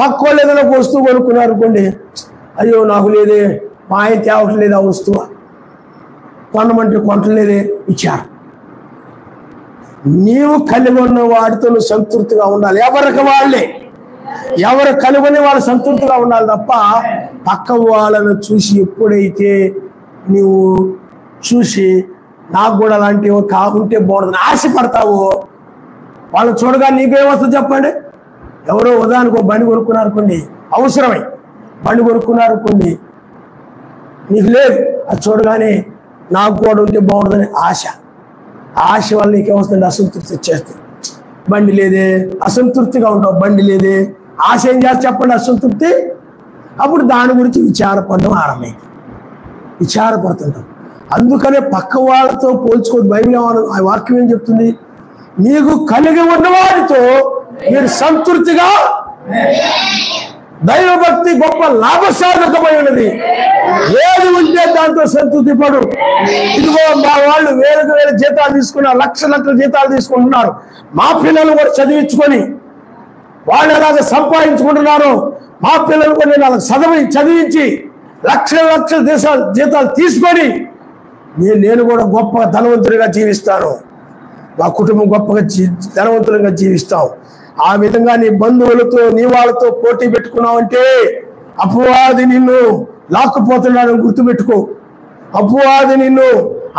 పక్క వాళ్ళు ఏదైనా ఒక వస్తువు కొనుక్కున్నారు అనుకోండి, అయ్యో నాకు లేదే, మా ఆయన తేవట్లేదు ఆ వస్తువు, కొనమంటే కొనట్లేదే విచారం. నీవు కలిగి ఉన్న వాడితో నువ్వు సంతృప్తిగా ఉండాలి. ఎవరికి వాళ్ళే, ఎవరు కలిగిన వాళ్ళు సంతృప్తిగా ఉండాలి తప్ప పక్క వాళ్ళను చూసి ఎప్పుడైతే నువ్వు చూసి నాకు కూడా అలాంటివి కాకుంటే బాగుంటుంది ఆశపడతావో, వాళ్ళని చూడగా నీకేమొస్తుంది చెప్పండి. ఎవరో ఉదాహరణకు బండి కొనుక్కున్నారనుకోండి, అవసరమై బండి కొనుక్కున్నారనుకోండి, నీకు లేదు, అది చూడగానే నాకు కూడా ఉంటే బాగుంటుందని ఆశ వల్ల నీకేమొస్తుంది, అసంతృప్తి వచ్చేస్తుంది. బండి లేదే, అసంతృప్తిగా ఉంటావు. బండి లేదే, ఆశ ఏం చేస్తా చెప్పండి, అసంతృప్తి. అప్పుడు దాని గురించి విచారపడడం ఆరంభమైంది, విచారపడుతుంటాం. అందుకనే పక్క వాళ్ళతో పోల్చుకోదు. బైబిల్ ఆ వాక్యం ఏం చెప్తుంది, నీకు కలిగి ఉన్నవాడితో మీరు సంతృప్తిగా. దైవభక్తి గొప్ప లాభసాధకమై ఉన్నది. ఏది ఉంటే దాంతో సంతృప్తి పడు. ఇదిగో మా వాళ్ళు వేలకు వేల జీతాలు తీసుకున్నారు, లక్షల జీతాలు తీసుకుంటున్నారు. మా పిల్లలు కూడా చదివించుకొని వాళ్ళు ఎలాగ సంపాదించుకుంటున్నారు, మా పిల్లలు కూడా నేను అలా చదివించి లక్షల జీతాలు తీసుకొని నేను కూడా గొప్ప ధనవంతుడిగా జీవిస్తాను, మా కుటుంబం గొప్పగా ధనవంతులుగా జీవిస్తాం. ఆ విధంగా నీ బంధువులతో నీ వాళ్ళతో పోటీ పెట్టుకున్నావంటే అపవాది నిన్ను లాక్కుపోతున్నాడు గుర్తుపెట్టుకో. అపవాది నిన్ను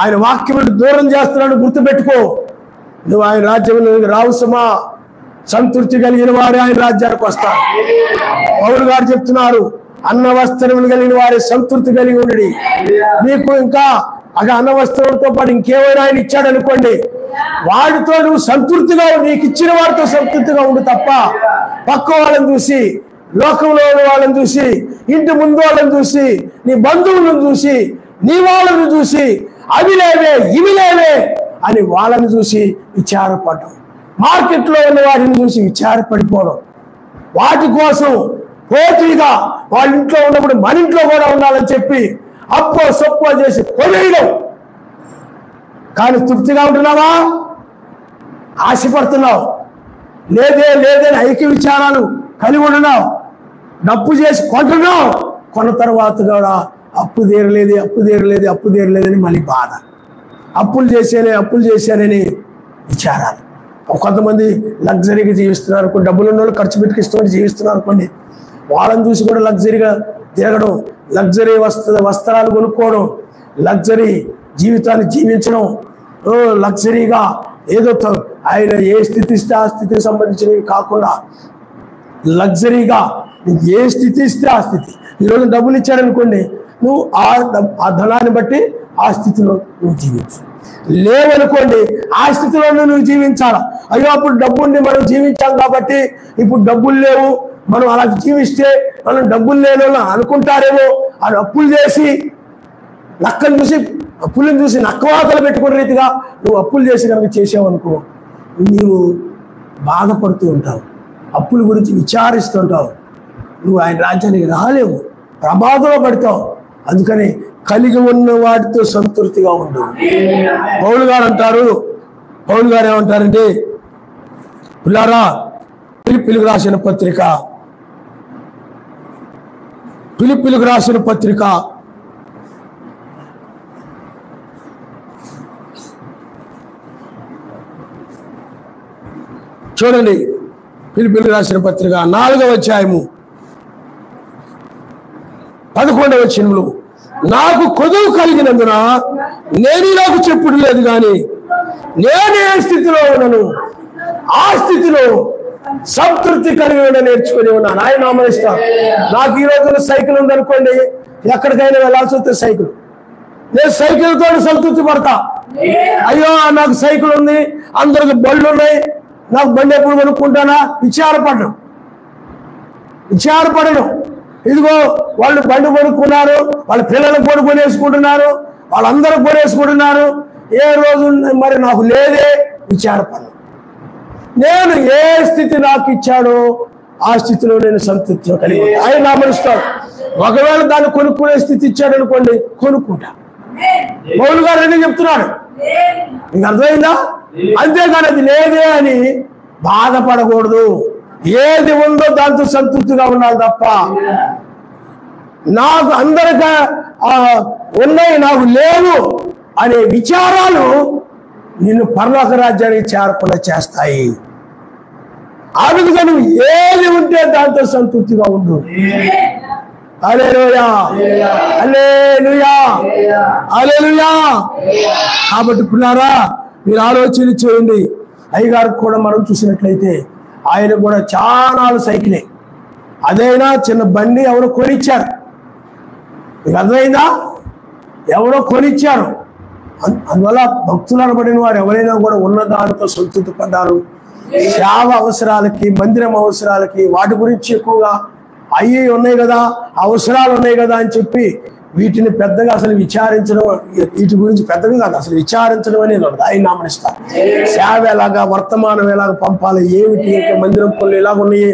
ఆయన వాక్యం దూరం చేస్తున్నాడు గుర్తుపెట్టుకో. నువ్వు ఆయన రాజ్యంలో రావు సుమా. సంతృప్తి కలిగిన వారే ఆయన రాజ్యానికి వస్తారు. పౌలు గారు చెప్తున్నారు, అన్న వస్త్రములు కలిగిన వారి సంతృప్తి కలిగి ఉండి. నీకు ఇంకా అన్న వస్త్రంతో పాటు ఇంకేమైనా ఆయన ఇచ్చాడు అనుకోండి, వాడితో నువ్వు సంతృప్తిగా నీకు ఇచ్చిన వాడితో సంతృప్తిగా ఉండు తప్ప పక్క వాళ్ళని చూసి, లోకంలో వాళ్ళని చూసి, ఇంటి ముందు వాళ్ళని చూసి, నీ బంధువులను చూసి, నీ వాళ్ళని చూసి అవి లేవే ఇవి లేవే అని వాళ్ళని చూసి విచారపడటం, మార్కెట్లో ఉన్న వాటిని చూసి విచారపడిపోవడం, వాటి కోసం పోటీగా వాళ్ళ ఇంట్లో ఉన్నప్పుడు మన ఇంట్లో కూడా ఉండాలని చెప్పి అప్పో సొప్పో చేసి కొనేయడం. కానీ తృప్తిగా ఉంటున్నావా? ఆశపడుతున్నావు. లేదని ఐక్య విచారాలు కలిగి ఉంటున్నావు. డప్పు చేసి కొంటున్నావు. కొన్న తర్వాత కూడా అప్పు తీరలేదని మళ్ళీ బాధ. అప్పులు చేశానని విచారాలు. కొంతమంది లగ్జరీగా జీవిస్తున్నారు, కొన్ని డబ్బులు ఉన్న వాళ్ళు ఖర్చు పెట్టుకు ఇష్టం జీవిస్తున్నారు అనుకోండి, వాళ్ళని చూసి కూడా లగ్జరీగా తిరగడం, లగ్జరీ వస్త్రాలు కొనుక్కోవడం, లగ్జరీ జీవితాన్ని జీవించడం, లగ్జరీగా ఏదో ఆయన ఏ స్థితి ఇస్తే ఆ స్థితికి సంబంధించినవి కాకుండా లగ్జరీగా ఏ స్థితి ఇస్తే ఆ స్థితి. ఈరోజు డబ్బులు ఇచ్చారనుకోండి, నువ్వు ఆ ధనాన్ని బట్టి ఆ స్థితిలో నువ్వు జీవించు. లేవనుకోండి, ఆ స్థితిలోనే నువ్వు జీవించాలా. అయ్యో అప్పుడు డబ్బుని మనం జీవించాం కాబట్టి ఇప్పుడు డబ్బులు లేవు, మనం అలా జీవిస్తే మనం డబ్బులు లేని అనుకుంటారేమో అని అప్పులు చేసి అప్పులను చూసి నక్కవాతలు పెట్టుకునే రీతిగా నువ్వు అప్పులు చేసి కనుక చేసావనుకో, నీవు బాధపడుతూ ఉంటావు, అప్పుల గురించి విచారిస్తుంటావు, నువ్వు ఆయన రాజ్యానికి రాలేవు, ప్రమాదంలో పడతావు. అందుకని కలిగి ఉన్న వాటితో సంతృప్తిగా ఉండు. పౌలు గారు ఏమంటారంటే, పిల్లారా, ఫిలిప్పీలకు రాసిన పత్రిక చూడండి. ఫిలిప్పీలకు రాసిన పత్రిక 4వ అధ్యాయము 11వ వచనంలో, నాకు కొదువు కలిగినందున నేను నాకు చెప్పుడు లేదు, కానీ నేను ఏ స్థితిలో ఉన్నాను ఆ స్థితిలో సంతృప్తి కలిగి ఉన్న నేర్చుకుని ఉన్నాను. ఆయన నామనిస్తాను. నాకు ఈ రోజున సైకిల్ ఉందనుకోండి, ఎక్కడికైనా వెళ్ళాల్సి వస్తే సైకిల్, నేను సైకిల్తో సంతృప్తి పడతా. అయ్యో నాకు సైకిల్ ఉంది, అందరికి బళ్ళు ఉన్నాయి, నాకు బండి ఎప్పుడు కొనుక్కుంటానా విచారపడను. ఇదిగో వాళ్ళు బండి కొనుక్కున్నారు, వాళ్ళ పిల్లలకు కొనుక్కొనేసుకుంటున్నారు, వాళ్ళందరూ కొనేసుకుంటున్నారు, ఏ రోజు మరి నాకు లేదే విచారపడను. నేను ఏ స్థితి నాకు ఇచ్చాడో ఆ స్థితిలో నేను సంతృప్తి కలిగి ఆయన నామనిస్తాడు. ఒకవేళ దాన్ని కొనుక్కునే స్థితి ఇచ్చాడు అనుకోండి, కొనుక్కుంటా. పౌలు గారు అన్నీ చెప్తున్నాడు, నీకు అర్థమైందా? అంతేగాని అది లేదే అని బాధపడకూడదు. ఏది ఉందో దాంతో సంతృప్తిగా ఉండాలి తప్ప, నాకు అందరికీ ఉన్నాయి నాకు లేవు అనే విచారాలు నిన్ను పరలోక రాజ్యానికి చేరకుండా చేస్తాయి. ఆ విధంగా నువ్వు ఏది ఉంటే దాంతో సంతృప్తిగా ఉండు. హల్లెలూయా, హల్లెలూయా, హల్లెలూయా. కాబట్టి పిల్లారా, మీరు ఆలోచన చేయండి. అయ్యగారికి కూడా మనం చూసినట్లయితే ఆయన కూడా చాలా సైకిలే, అదైనా చిన్న బండి ఎవరో కొనిచ్చారు. మీకు అర్థమైందా? ఎవరో కొనిచ్చారు. అందువల్ల భక్తులు అనబడిన వారు ఎవరైనా కూడా ఉన్న దానితో సంతృప్తి పడ్డారు. సేవ అవసరాలకి, మందిరం అవసరాలకి, వాటి గురించి ఎక్కువగా అయ్యి ఉన్నాయి కదా, అవసరాలు ఉన్నాయి కదా అని చెప్పి వీటిని పెద్దగా అసలు విచారించడం, వీటి గురించి పెద్దగా కాదు అసలు విచారించడం అనేది ఉండదు. ఆయన నామనిస్తారు. సేవ ఎలాగా, వర్తమానం ఎలాగ పంపాలి, ఏమిటి, ఇంకా మందిరం పనులు ఎలాగ ఉన్నాయి,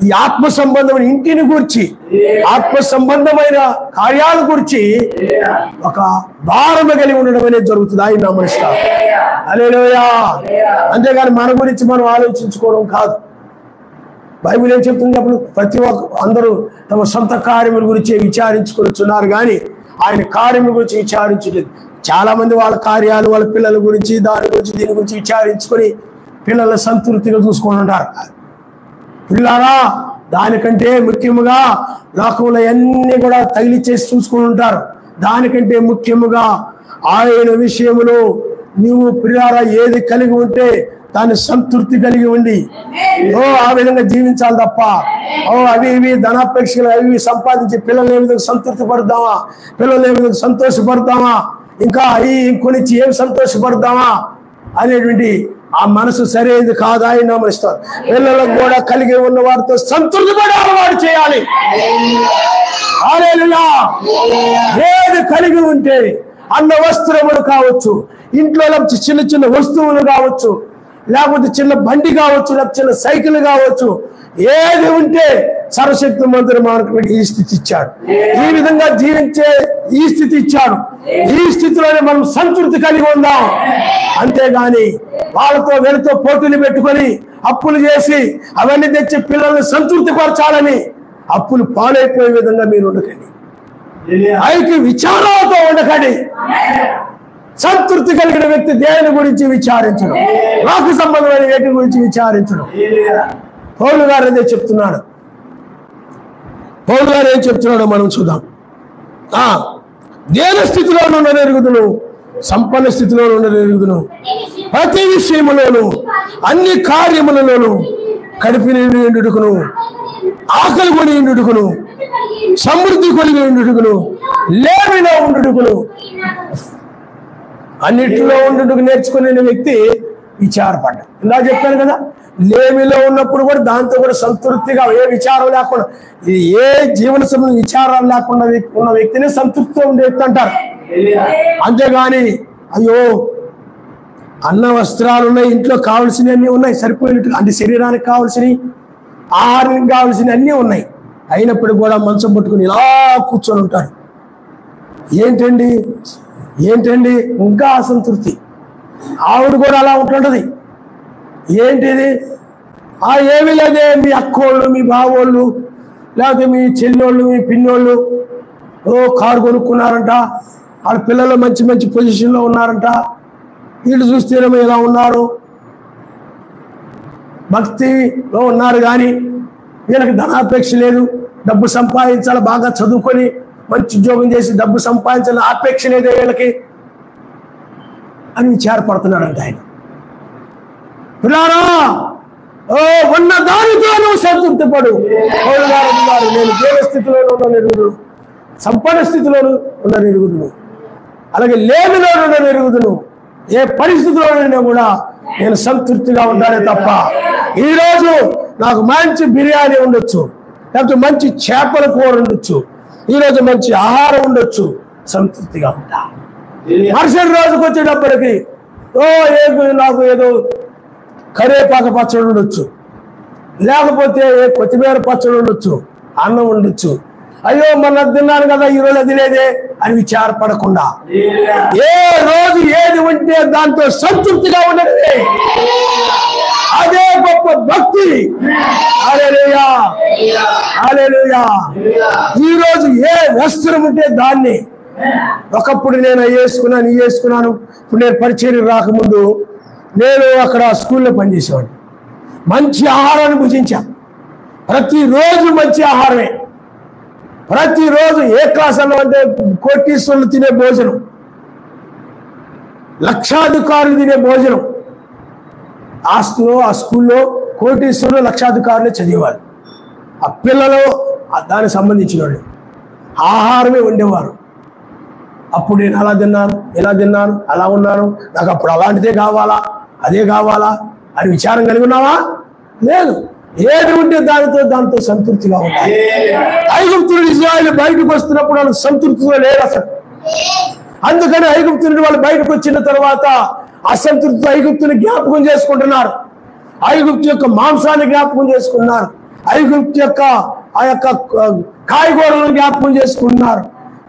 ఈ ఆత్మ సంబంధమైన ఇంటిని గురించి, ఆత్మ సంబంధమైన కార్యాల గురించి ఒక భారమ కలిగి ఉండడం అనేది జరుగుతుంది. ఆయన నామనిస్తారు. హల్లెలూయా. అంతేగాని మన గురించి మనం ఆలోచించుకోవడం కాదు. బైబిల్ ఏం చెప్తుంది? అప్పుడు ప్రతి ఒక్క అందరూ తమ సొంత కార్యముల గురించి విచారించుకొనిచున్నారు, కానీ ఆయన కార్యముల గురించి విచారించలేదు. చాలా మంది వాళ్ళ కార్యాలు, వాళ్ళ పిల్లల గురించి, దాని గురించి, దీని గురించి విచారించుకొని పిల్లల సంతృప్తిగా చూసుకొని ఉంటారు. పిల్లారా, దానికంటే ముఖ్యముగా లోకంలో అన్ని కూడా తగిలిచ్చేసి చూసుకొని ఉంటారు. దానికంటే ముఖ్యముగా ఆయన విషయంలో నీవు పిల్లారా ఏది కలిగి ఉంటే దాన్ని సంతృప్తి కలిగి ఉండి ఆ విధంగా జీవించాలి తప్ప అవి ఇవి ధనాపేక్షలు అవి సంపాదించి పిల్లలు ఏ విధంగా సంతృప్తి పడతామా, పిల్లలు ఏ విధంగా సంతోషపడతామా, ఇంకా అవి కొనిచ్చి ఏం సంతోషపడతామా అనేటువంటి ఆ మనసు సరైనది కాదు. ఆయన నామనిస్తారు. పిల్లలకు కూడా కలిగి ఉన్న వారితో సంతృప్తి పడే అలవాటు చేయాలి. హల్లెలూయా. ఏది కలిగి ఉంటే అన్న వస్త్రములు కావచ్చు, ఇంట్లో చిన్న చిన్న వస్తువులు కావచ్చు, లేకపోతే చిన్న బండి కావచ్చు, లేకపోతే చిన్న సైకిల్ కావచ్చు, ఏది ఉంటే సర్వశక్తి మంత్రి మనకు ఈ స్థితి ఇచ్చాడు, ఈ విధంగా జీవించే ఈ స్థితి ఇచ్చాడు. ఈ స్థితిలోనే మనం సంతృప్తి కలిగి ఉందాం. అంతేగాని వాళ్ళతో వీళ్ళతో పోటీలు పెట్టుకొని అప్పులు చేసి అవన్నీ తెచ్చి పిల్లల్ని సంతృప్తి పరచాలని అప్పులు పాలైపోయే విధంగా మీరు ఉండకండి. ఐక్య విచారాలతో ఉండకండి. సంతృప్తి కలిగిన వ్యక్తి దేవుని గురించి విచారించడం, నాకు సంబంధమైన వ్యక్తి గురించి విచారించడం. పౌలు గారు అదే చెప్తున్నాడు. పౌలు గారు ఏం చెప్తున్నాడో మనం చూద్దాం. దేన స్థితిలో ఎరుగుదును, సంపన్న స్థితిలో ఎరుగుదును, ప్రతి విషయములోను అన్ని కార్యములలోను కడుపు నిండి ఎండుటకును, ఆకలి కొని ఎండుటకును, సమృద్ధి కలిగి ఉండుటకును, లేమిలో ఉండుటకును, అన్నిటిలో ఉండుటకు నేర్చుకునే వ్యక్తి విచారపడ్డ. ఇందా చెప్పాను కదా, లేమిలో ఉన్నప్పుడు కూడా దాంతో కూడా సంతృప్తిగా ఏ విచారం లేకుండా, ఏ జీవన సంబంధం విచారాలు లేకుండా ఉన్న వ్యక్తిని సంతృప్తితో ఉండే వ్యక్తి అంటారు. అంతేగాని అయ్యో అన్న వస్త్రాలు ఉన్నాయి, ఇంట్లో కావాల్సినవి ఉన్నాయి, సరిపోయినట్టు అంటే శరీరానికి కావాల్సినవి, ఆహారానికి కావాల్సినవి అన్నీ ఉన్నాయి, అయినప్పుడు కూడా మంచం పట్టుకుని ఇలా కూర్చొని ఉంటారు. ఏంటండి ఇంకా అసంతృప్తి. ఆవిడ కూడా అలా ఉంటుంటది. ఏంటిది? ఏమీ లేదే, మీ అక్కోళ్ళు, మీ బావోళ్ళు, లేకపోతే మీ చెల్లెళ్ళు, మీ పిన్నోళ్ళు కారు కొనుక్కున్నారంట, వాళ్ళ పిల్లలు మంచి మంచి పొజిషన్లో ఉన్నారంట, వీళ్ళు చూస్తేనేమో ఇలా ఉన్నారు, భక్తిలో ఉన్నారు, కానీ వీళ్ళకి ధనాపేక్ష లేదు, డబ్బు సంపాదించాలి, బాగా చదువుకొని మంచి ఉద్యోగం చేసి డబ్బు సంపాదించాలని ఆపేక్ష లేదే వీళ్ళకి అని విచారపడుతున్నాడంట ఆయన. పిల్లారా, ఉన్న దానితో నువ్వు సంతృప్తి పడు. నేను దేవ స్థితిలోనూ ఉండనెరుగుదును, సంపన్న స్థితిలోనూ ఉండనెరుగుదును, అలాగే లేమిలో ఉండనెరుగుదును, ఏ పరిస్థితిలోనైనా కూడా నేను సంతృప్తిగా ఉండాలి తప్ప, ఈరోజు నాకు మంచి బిర్యానీ ఉండొచ్చు, లేకపోతే మంచి చేపల కూర ఉండొచ్చు, ఈరోజు మంచి ఆహారం ఉండొచ్చు, సంతృప్తిగా ఉంటా. మరుసటి రోజుకి వచ్చేటప్పటికి నాకు ఏదో కరివేపాక పచ్చడి ఉండొచ్చు, లేకపోతే కొత్తిమీర పచ్చడి ఉండొచ్చు, అన్నం ఉండొచ్చు, అయ్యో మొన్న తిన్నాను కదా ఈరోజు అది లేదే అని విచారపడకుండా ఏ రోజు ఏది ఉంటే దాంతో సంతృప్తిగా ఉండదు, అదే గొప్ప భక్తి. హల్లెలూయా, హల్లెలూయా. ఈరోజు ఏ వస్త్రం ఉంటే దాన్ని, ఒకప్పుడు నేను వేసుకున్నాను. ఇప్పుడు నేను పరిచయం రాకముందు నేను అక్కడ స్కూల్లో పనిచేసేవాడిని. మంచి ఆహారాన్ని భుజించా, ప్రతిరోజు మంచి ఆహారమే, ప్రతిరోజు ఏ క్లాస్ అన్నం అంటే కోటీశ్వరులు తినే భోజనం, లక్షాధికారులు తినే భోజనం. ఆ స్కూల్లో కోటీశ్వరులు లక్షాధికారులే చదివేవారు. ఆ పిల్లలు దానికి సంబంధించిన వాళ్ళు ఆహారమే ఉండేవారు. అప్పుడు నేను అలా తిన్నాను, ఇలా తిన్నాను, అలా ఉన్నాను, నాకు అప్పుడు అలాంటిదే కావాలా, అదే కావాలా అని విచారం కలిగి ఉన్నావా? లేదు. ఏది ఉంటే దాంతో సంతృప్తిగా ఉండాలి. ఐగుప్తులు ఇశ్రాయేలు బయటకు వస్తున్నప్పుడు వాళ్ళు సంతృప్తిగా లేరు అసలు. అందుకని ఐగుప్తు నుండి వాళ్ళు బయటకు వచ్చిన తర్వాత అసంతృప్తి ఐగుప్తుని జ్ఞాపకం చేసుకుంటున్నారు, ఐగుప్తు యొక్క మాంసాన్ని జ్ఞాపకం చేసుకున్నారు, ఐగుప్తు యొక్క ఆ యొక్క కాయగూరలను జ్ఞాపకం చేసుకున్నారు,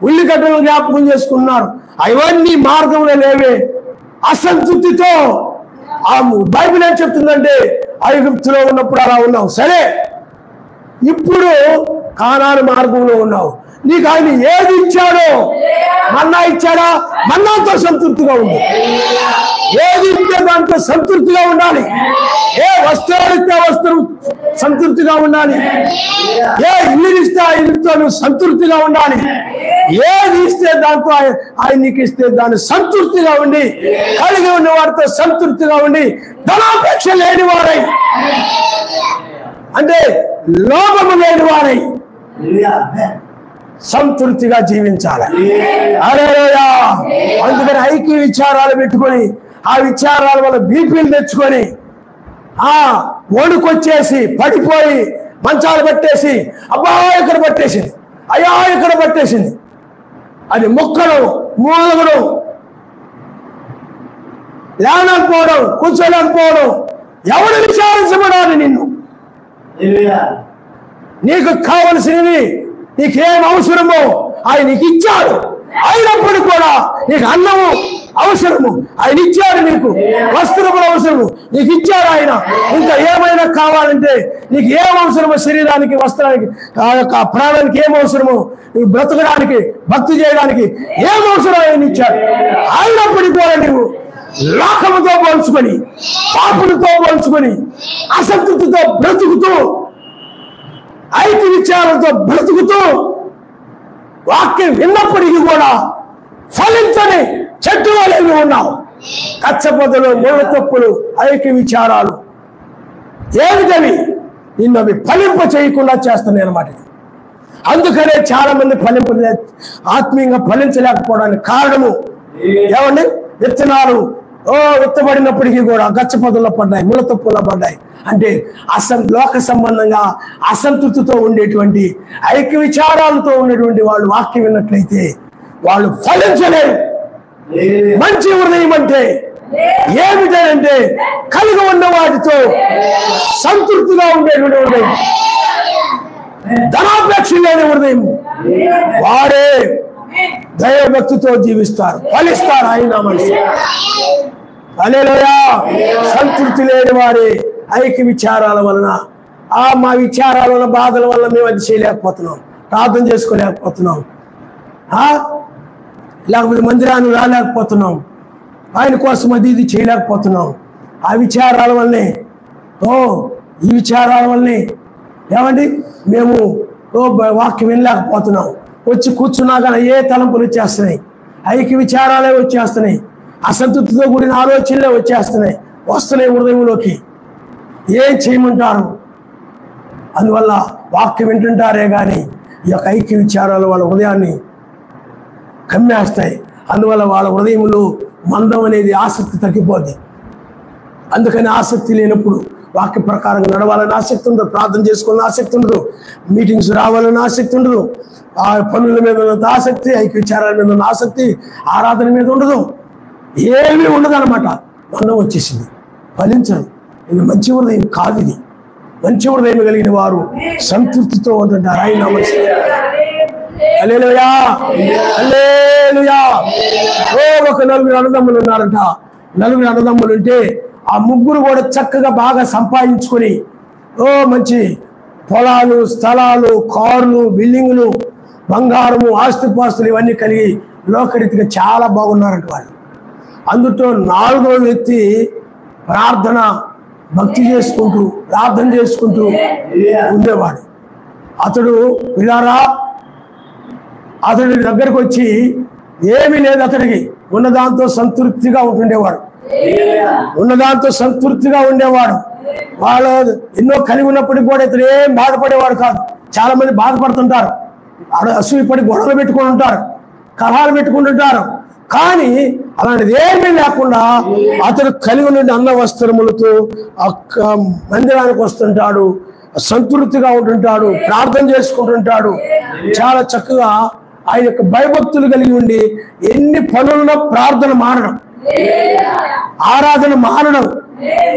ఉల్లిగడ్డలను జ్ఞాపకం చేసుకున్నారు. అవన్నీ మార్గంలో లేవే. అసంతృప్తితో ఆ బైబిల్ ఏం చెప్తుందంటే ఐగుప్తులో ఉన్నప్పుడు అలా ఉన్నావు, సరే ఇప్పుడు కానాను మార్గంలో ఉన్నావు, నీకు ఆయన ఏది ఇచ్చాడో, మన్నా ఇచ్చాడా, మన్నాతో సంతృప్తిగా ఉంది. ఏది ఇస్తే దాంతో సంతృప్తిగా ఉండాలి, ఏ వస్త్రాలు ఇస్తే వస్త్రం సంతృప్తిగా ఉండాలి, ఏ ఇల్లు ఇస్తే ఆ ఇల్లుతో నువ్వు సంతృప్తిగా ఉండాలి, ఏది ఇస్తే దాంతో ఆయన నీకు ఇస్తే దాన్ని సంతృప్తిగా ఉండి, కలిగి ఉన్న వారితో సంతృప్తిగా ఉండి, ధనాపేక్ష లేని వారై, అంటే లోభము లేని వారై సంతృప్తిగా జీవించాలి. హల్లెలూయా. అందుకని ఐక్య విచారాలు పెట్టుకొని ఆ విచారాల వల్ల బీపీలు తెచ్చుకొని వణుకొచ్చేసి పడిపోయి మంచాలు పట్టేసి అబ్బా ఇక్కడ పట్టేసింది, అయ్యా ఇక్కడ పట్టేసింది, అది ముక్కలు మూలగడం, లేనకపోవడం, కూర్చోలేకపోవడం, ఎవరు విచారించబడాలి నిన్ను? నీకు కావలసినవి, నీకేం అవసరమో ఆయన నీకు ఇచ్చాడు. అయినప్పుడు కూడా నీకు అన్నము అవసరము ఆయన ఇచ్చాడు, నీకు వస్త్రములు అవసరము నీకు ఇచ్చాడు ఆయన. ఇంకా ఏమైనా కావాలంటే నీకు ఏం అవసరమో, శరీరానికి, వస్త్రానికి, ఆ యొక్క ప్రాణానికి ఏం అవసరమో, నీకు బ్రతకడానికి, భక్తి చేయడానికి ఏం అవసరం ఆయన ఇచ్చాడు. అయినప్పటికీ కూడా నువ్వు లోకముతో పోల్చుకొని, పాపులతో పోల్చుకొని, అసంతృప్తితో బ్రతుకుతూ ఐక్య విచారాలతో బ్రతుకుతూ వాక్యం విన్నప్పటికీ కూడా ఫలించని చెట్టు వలె ఉన్నావు. కచ్చపొదలు, ముళ్ళ తప్పులు, ఐక్య విచారాలు ఏమిటవి? నిన్నవి ఫలింప చేయకుండా చేస్తున్నాయి అన్నమాట. అందుకనే చాలా మంది ఆత్మీయంగా ఫలించలేకపోవడానికి కారణము ఏమండి? విత్తనాలు విత్తబడినప్పటికీ కూడా గచ్చపొదల్లో పడ్డాయి, ముళ్ళ తప్పుల్లో పడ్డాయి. అంటే లోక సంబంధంగా అసంతృప్తితో ఉండేటువంటి, ఐక్య విచారాలతో ఉండేటువంటి వాళ్ళు వాక్యం విన్నట్లయితే వాళ్ళు ఫలించలేరు. మంచి హృదయం అంటే ఏమిటంటే కలిగి ఉన్న వాటితో సంతృప్తిగా ఉండేటువంటి హృదయం, ధనాపేక్ష లేని హృదయం. వారే దైవభక్తితో జీవిస్తారు, ఫలిస్తారు. ఆయన మనిషి హల్లెలూయా. సంతృప్తి లేని వారే ఐక్య విచారాల వలన, మా విచారాల వల్ల, బాధల వల్ల మేము అది చేయలేకపోతున్నాం, ప్రార్థన చేసుకోలేకపోతున్నాం, లేకపోతే మందిరాన్ని రాలేకపోతున్నాం, ఆయన కోసం అది ఇది చేయలేకపోతున్నాం. ఆ విచారాల వల్లనే, ఈ విచారాల వల్లనే ఏమండి మేము వాక్యం వినలేకపోతున్నాం. వచ్చి కూర్చున్నా కానీ ఏ తలంపులు వచ్చేస్తున్నాయి, ఐక్య విచారాలే వచ్చేస్తున్నాయి, అసంతృప్తితో కూడిన ఆలోచనలే వస్తున్నాయి హృదయంలోకి. ఏం చేయమంటారు? అందువల్ల వాక్యం వింటుంటారే కానీ ఈ యొక్క ఐక్య విచారాలు వాళ్ళ హృదయాన్ని కమ్మేస్తాయి. అందువల్ల వాళ్ళ హృదయంలో మందం అనేది ఆసక్తి తగ్గిపోద్ది. అందుకని ఆసక్తి లేనప్పుడు వాక్య ప్రకారంగా నడవాలని ఆసక్తి ఉండదు, ప్రార్థన చేసుకోవాలని ఆసక్తి ఉండదు, మీటింగ్స్ రావాలని ఆసక్తి ఉండదు, ఆ పనుల మీద ఉన్నంత ఆసక్తి, ఐక్య విచారాల మీద ఉన్న ఆసక్తి, ఆరాధన మీద ఉండదు, ఏమీ ఉండదు అన్నమాట. మందం వచ్చేసింది, ఫలించదు. ఇది మంచి హృదయం కాదు. ఇది మంచి హృదయం కలిగిన వారు సంతృప్తితో ఉంటుంటారు. ఆయన హల్లెలూయా, హల్లెలూయా. ఒక నలుగురు అన్నదమ్ములు ఉన్నారంట. నలుగురు అన్నదమ్ములు ఉంటే ఆ ముగ్గురు కూడా చక్కగా బాగా సంపాదించుకొని మంచి పొలాలు, స్థలాలు, కార్లు, బిల్డింగులు, బంగారము, ఆస్తిపాస్తులు ఇవన్నీ కలిగి లోకరీతిగా చాలా బాగున్నారంట వాళ్ళు. అందులో నాలుగో వ్యక్తి ప్రార్థన, భక్తి చేసుకుంటూ, ప్రార్థన చేసుకుంటూ ఉండేవాడు. అతడు విలారా అతడి దగ్గరకు వచ్చి ఏమీ లేదు, అతడికి ఉన్నదాంతో సంతృప్తిగా ఉండేవాడు. వాళ్ళు ఎన్నో కలిగి ఉన్నప్పటికీ కూడా ఇతడు ఏం బాధపడేవాడు కాదు. చాలా మంది బాధపడుతుంటారు, అసూయపడి గొడవలు పెట్టుకుని ఉంటారు, కలహాలు పెట్టుకుంటుంటారు. కానీ అలాంటిది ఏమీ లేకుండా అతడు కలిగి ఉన్న అన్న వస్త్రములతో మందిరానికి వస్తుంటాడు, సంతృప్తిగా ఉంటుంటాడు, ప్రార్థన చేసుకుంటుంటాడు. చాలా చక్కగా ఆయన యొక్క భయభక్తులు కలిగి ఉండి ఎన్ని పనులున్నా ప్రార్థన మానడం, ఆరాధన మానడం,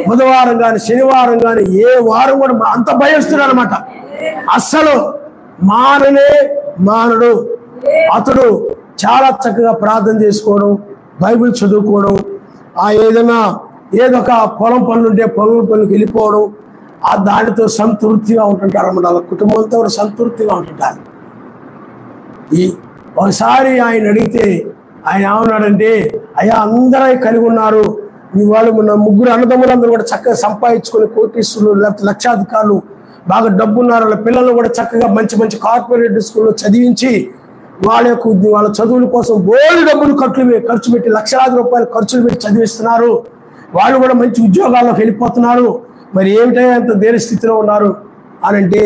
బుధవారం కానీ శనివారం కానీ ఏ వారం కూడా అంత భయస్తున్నాడు అనమాట. అస్సలు మానడు. అతడు చాలా చక్కగా ప్రార్థన చేసుకోవడం, బైబిల్ చదువుకోవడం, ఏదొక పొలం పనులుంటే పొలం పనులకు వెళ్ళిపోవడం, దానితో సంతృప్తిగా ఉంటుంటారు అన్నమాట. వాళ్ళ కుటుంబంతో సంతృప్తిగా ఉంటుంటారు. ఒకసారి ఆయన అడిగితే ఆయన ఏమన్నాడంటే, అయ్యా అందరూ కలిగి ఉన్నారు, మీ వాళ్ళు మన ముగ్గురు అన్నదమ్ములందరూ కూడా చక్కగా సంపాదించుకొని కోటీశ్వరులు లేకపోతే లక్షాధికారులు, బాగా డబ్బున్నారు, వాళ్ళ పిల్లలు కూడా చక్కగా మంచి మంచి కార్పొరేట్ స్కూల్లో చదివించి వాళ్ళ చదువుల కోసం బోల్డ్ డబ్బులు ఖర్చు పెట్టి లక్షలాది రూపాయలు ఖర్చులు పెట్టి చదివిస్తున్నారు. వాళ్ళు కూడా మంచి ఉద్యోగాల్లోకి వెళ్ళిపోతున్నారు. మరి ఏమిటో అంత దేని స్థితిలో ఉన్నారు అని అంటే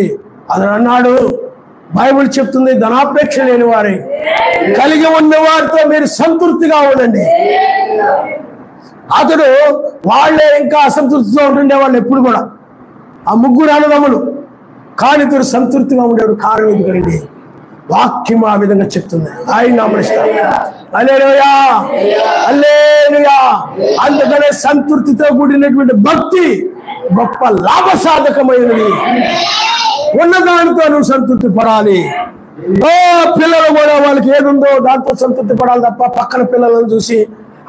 అతను అన్నాడు, బైబిల్ చెప్తుంది ధనాపేక్ష లేని వారే కలిగి ఉన్న వారితో మీరు సంతృప్తిగా ఉండండి. అతడు వాళ్ళే ఇంకా అసంతృప్తితో ఉంటుండే వాళ్ళు ఎప్పుడు కూడా, ఆ ముగ్గురు అన్నదమ్ములు. కానీ ఇతడు సంతృప్తిగా ఉండేవాడు. కారణం ఎందుకండి? వాక్యం ఆ విధంగా చెప్తుంది. ఆయన హల్లెలూయా, హల్లెలూయా. అందుకనే సంతృప్తితో కూడినటువంటి భక్తి గొప్ప లాభసాధకమైనది. ఉన్నదానితో నువ్వు సంతృప్తి పడాలి. పిల్లలు కూడా వాళ్ళకి ఏదుందో దాంతో సంతృప్తి పడాలి తప్ప పక్కన పిల్లలను చూసి,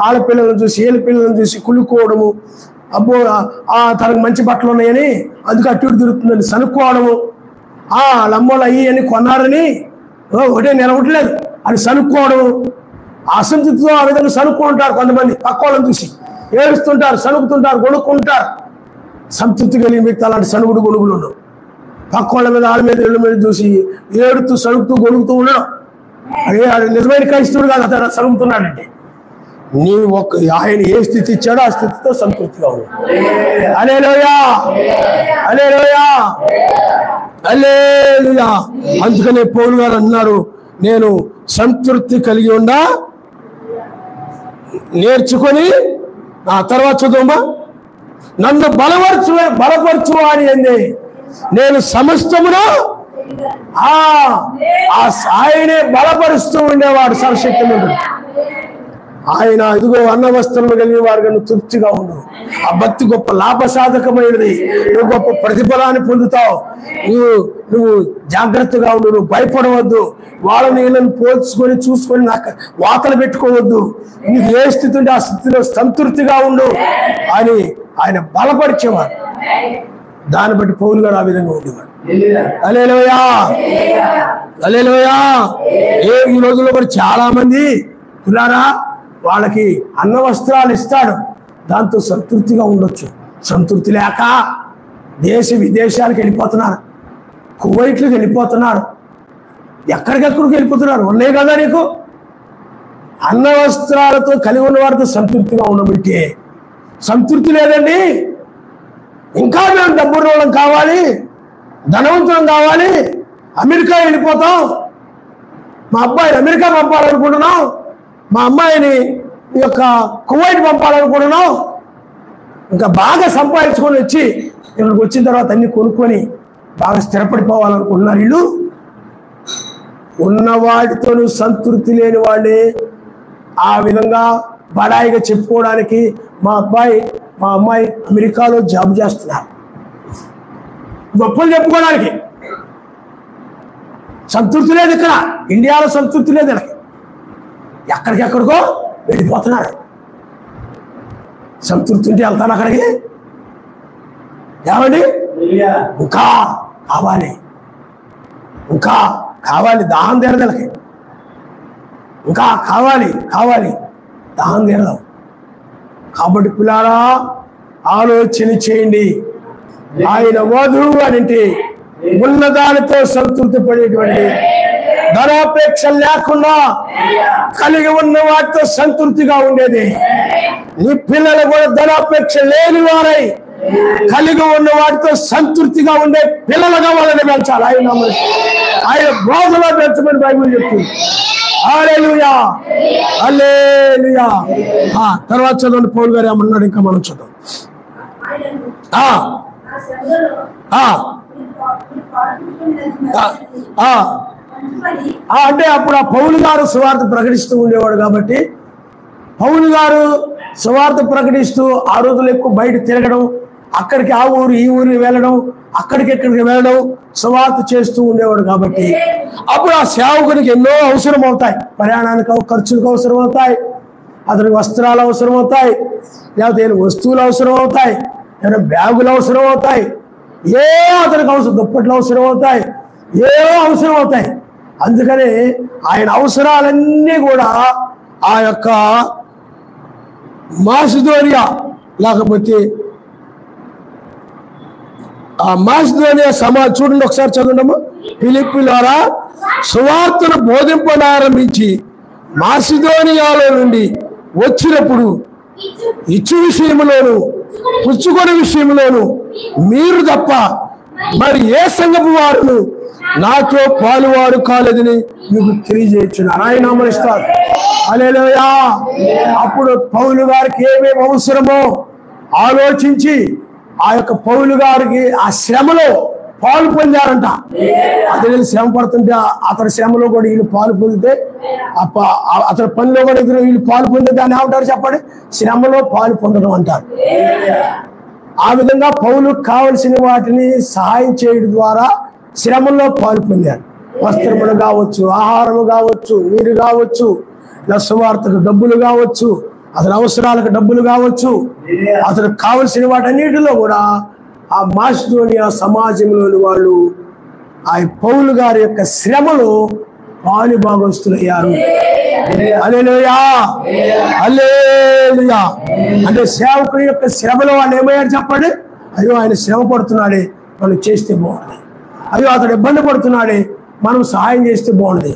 ఆడపిల్లలను చూసి, ఏళ్ళ పిల్లలను చూసి కులుకోవడము, అబ్బో తనకు మంచి బట్టలు ఉన్నాయని అందుకు అటు ఇటు తిరుగుతుందని సనుక్కోవడము, వాళ్ళమ్మోళ్ళు అయ్యి అని కొన్నారని ఒకటే నిలవట్లేదు అని సనుక్కోవడము, అసంతృప్తితో ఆ విధంగా సనుక్కుంటారు. కొంతమంది పక్క వాళ్ళని చూసి ఏడుస్తుంటారు, సనుకుతుంటారు, గొడుక్కుంటారు. సంతృప్తి కలిగిన వ్యక్తి అలాంటి సనుగుడు గొడుగులు ఉండవు. పక్క వాళ్ళ మీద వాళ్ళ మీద ఇళ్ళ మీద చూసి ఏడుతూ సరుగుతూ గొడుగుతూ ఉన్నాడు. అదే నిజమైన క్రైస్తవుడు కాదు, అతను సరుగుతున్నాడంటే ఆయన ఏ స్థితి ఇచ్చాడో ఆ స్థితితో సంతృప్తిగా ఉన్నాడు. హల్లెలూయా, హల్లెలూయా, హల్లెలూయా. అందుకనే పౌలు గారు అన్నారు, నేను సంతృప్తి కలిగి ఉండా నేర్చుకొని ఆ తర్వాత చదువుమా, నన్ను బలపరచు అని అంది. నేను సమస్తమును ఆయనే బలపరుస్తూ ఉండేవాడు సర్వశక్తిమంతుడు. ఆయన ఇదిగో అన్న వస్త్రములు కలిగిన వారు తృప్తిగా ఉండు. ఆ భక్తి గొప్ప లాభసాధకమైనది. నువ్వు గొప్ప ప్రతిఫలాన్ని పొందుతావు. నువ్వు జాగ్రత్తగా ఉండు, నువ్వు భయపడవద్దు. వాళ్ళని వీళ్ళని పోల్చుకొని చూసుకొని నాకు వాతలు పెట్టుకోవద్దు. నీకు ఏ స్థితి ఉంటే ఆ స్థితిలో సంతృప్తిగా ఉండు అని ఆయన బలపరిచేవాడు. దాన్ని బట్టి పౌలు గారు ఆ విధంగా ఉండేవాడు. హల్లెలూయా, హల్లెలూయా. ఈ రోజుల్లో మరి చాలా మంది పిల్లారా వాళ్ళకి అన్న వస్త్రాలు ఇస్తాడు, దాంతో సంతృప్తిగా ఉండొచ్చు. సంతృప్తి లేక దేశ విదేశాలకు వెళ్ళిపోతున్నారు, కువైట్లకు వెళ్ళిపోతున్నారు, ఎక్కడికెక్కడికి వెళ్ళిపోతున్నారు. ఉన్నాయి కదా నీకు అన్న వస్త్రాలతో కలిగి ఉన్న వారితో సంతృప్తిగా ఉండబట్టే. సంతృప్తి లేదండి, ఇంకా మేము డబ్బున్న వాళ్ళం కావాలి, ధనవంతులం కావాలి, అమెరికా వెళ్ళిపోతాం, మా అబ్బాయిని అమెరికా పంపాలనుకుంటున్నాం, మా అమ్మాయిని ఈ యొక్క కువైట్ పంపాలనుకుంటున్నాం. ఇంకా బాగా సంపాదించుకొని వచ్చి ఇక్కడికి వచ్చిన తర్వాత అన్ని కొనుక్కొని బాగా స్థిరపడిపోవాలనుకుంటున్నారు. వీళ్ళు ఉన్న వాటితో సంతృప్తి లేని వాళ్ళే ఆ విధంగా బడాయిగా చెప్పుకోవడానికి మా అబ్బాయి మా అమ్మాయి అమెరికాలో జాబ్ చేస్తున్నారు గొప్పలు చెప్పుకోవడానికి. సంతృప్తి లేదు ఇక్కడ, ఇండియాలో సంతృప్తి లేదు. వీళ్ళకి ఎక్కడికెక్కడికో వెళ్ళిపోతున్నారు. సంతృప్తి ఉంటే వెళ్తాను అక్కడికి. ఏమండి, ఇంకా కావాలి, ఇంకా కావాలి, దాహం తీరదలకి ఇంకా కావాలి కావాలి, దాహం తీరదాం. కాబట్టి పిల్లారా ఆలోచన చేయండి. ఆయన వధువు అంటే ఉన్నదానితో సంతృప్తి పడేటువంటి, ధనాపేక్ష లేకుండా కలిగి ఉన్న వాటితో సంతృప్తిగా ఉండేది. నీ పిల్లలు కూడా ధనాపేక్ష లేని వారై కలిగి ఉన్న వాటితో సంతృప్తిగా ఉండే పిల్లలుగా వాళ్ళని పెంచాలి. ఆయన బోధలో పెంచమని బైబిల్ చెప్తుంది. హల్లెలూయా, హల్లెలూయా. తర్వాత చదవండి, పౌలు గారు ఏమన్నాడు ఇంకా మనం చదువు. అంటే అప్పుడు ఆ పౌలు గారు సువార్త ప్రకటిస్తూ ఉండేవాడు కాబట్టి, పౌలు గారు సువార్త ప్రకటిస్తూ ఆ రోజులు ఎక్కువ బయట తిరగడం, అక్కడికి ఆ ఊరు ఈ ఊరికి వెళ్ళడం, అక్కడికి ఎక్కడికి వెళ్ళడం, సువార్త చేస్తూ ఉండేవాడు కాబట్టి అప్పుడు ఆ సేవకునికి ఎన్నో అవసరం అవుతాయి. ప్రయాణానికి ఖర్చులకు అవసరం అవుతాయి, అతనికి వస్త్రాలు అవసరం అవుతాయి, లేకపోతే ఏమైనా వస్తువులు అవసరం అవుతాయి, ఏమైనా బ్యాగులు అవసరం అవుతాయి, ఏ అతనికి అవసరం, దుప్పట్లు అవసరం అవుతాయి, ఏవో అవసరం అవుతాయి. అందుకని ఆయన అవసరాలన్నీ కూడా ఆ యొక్క మాసిదోనియా లేకపోతే ఆ మాసిదోనియా సమాజం చూడండి, ఒకసారి చదవండమ్మా. ఫిలిప్పీయులారా, సువార్తను బోధింపనారంభించి మాసిదోనియాలో నుండి వచ్చినప్పుడు ఇచ్చు విషయంలోను పుచ్చుకొని విషయంలోను మీరు తప్ప మరి ఏ సంఘపు వారును నాతో పాలువారు కాలేదని మీకు తెలియజేస్తున్నారు. ఆయన అమరిస్తారు. హల్లెలూయా. అప్పుడు పౌలు గారికి ఏమేమి అవసరమో ఆలోచించి ఆ యొక్క పౌలు గారికి ఆ శ్రమలో పాలు పొందారంట. అతను శ్రమ పడుతుంటే అతని శ్రమలో కూడా వీళ్ళు పాలు పొందితే, అతని పనిలో కూడా వీళ్ళు పాలు పొందితే దాన్ని ఏమంటారు చెప్పండి? శ్రమలో పాలు పొందడం అంటారు. ఆ విధంగా పౌలుకు కావలసిన వాటిని సహాయం చేయడం ద్వారా శ్రమల్లో పాలు పొందారు. వస్త్రములు కావచ్చు, ఆహారము కావచ్చు, నీరు కావచ్చు, సువార్తకు డబ్బులు కావచ్చు, అతని అవసరాలకు డబ్బులు కావచ్చు, అతనికి కావలసిన వాటన్నిటిలో కూడా ఆ మాసిదోనియా సమాజంలోని వాళ్ళు ఆ పౌలు గారి యొక్క శ్రమలో పాలు భాగస్తులయ్యారు. హల్లెలూయా, హల్లెలూయా. అంటే సేవకుని యొక్క శ్రమలో వాళ్ళు ఏమయ్యారు చెప్పండి? అయ్యో ఆయన శ్రమ పడుతున్నాడే, మనం చేస్తే బాగుంది. అయ్యో అతడు ఇబ్బంది పడుతున్నాడే, మనం సహాయం చేస్తే బాగుంది,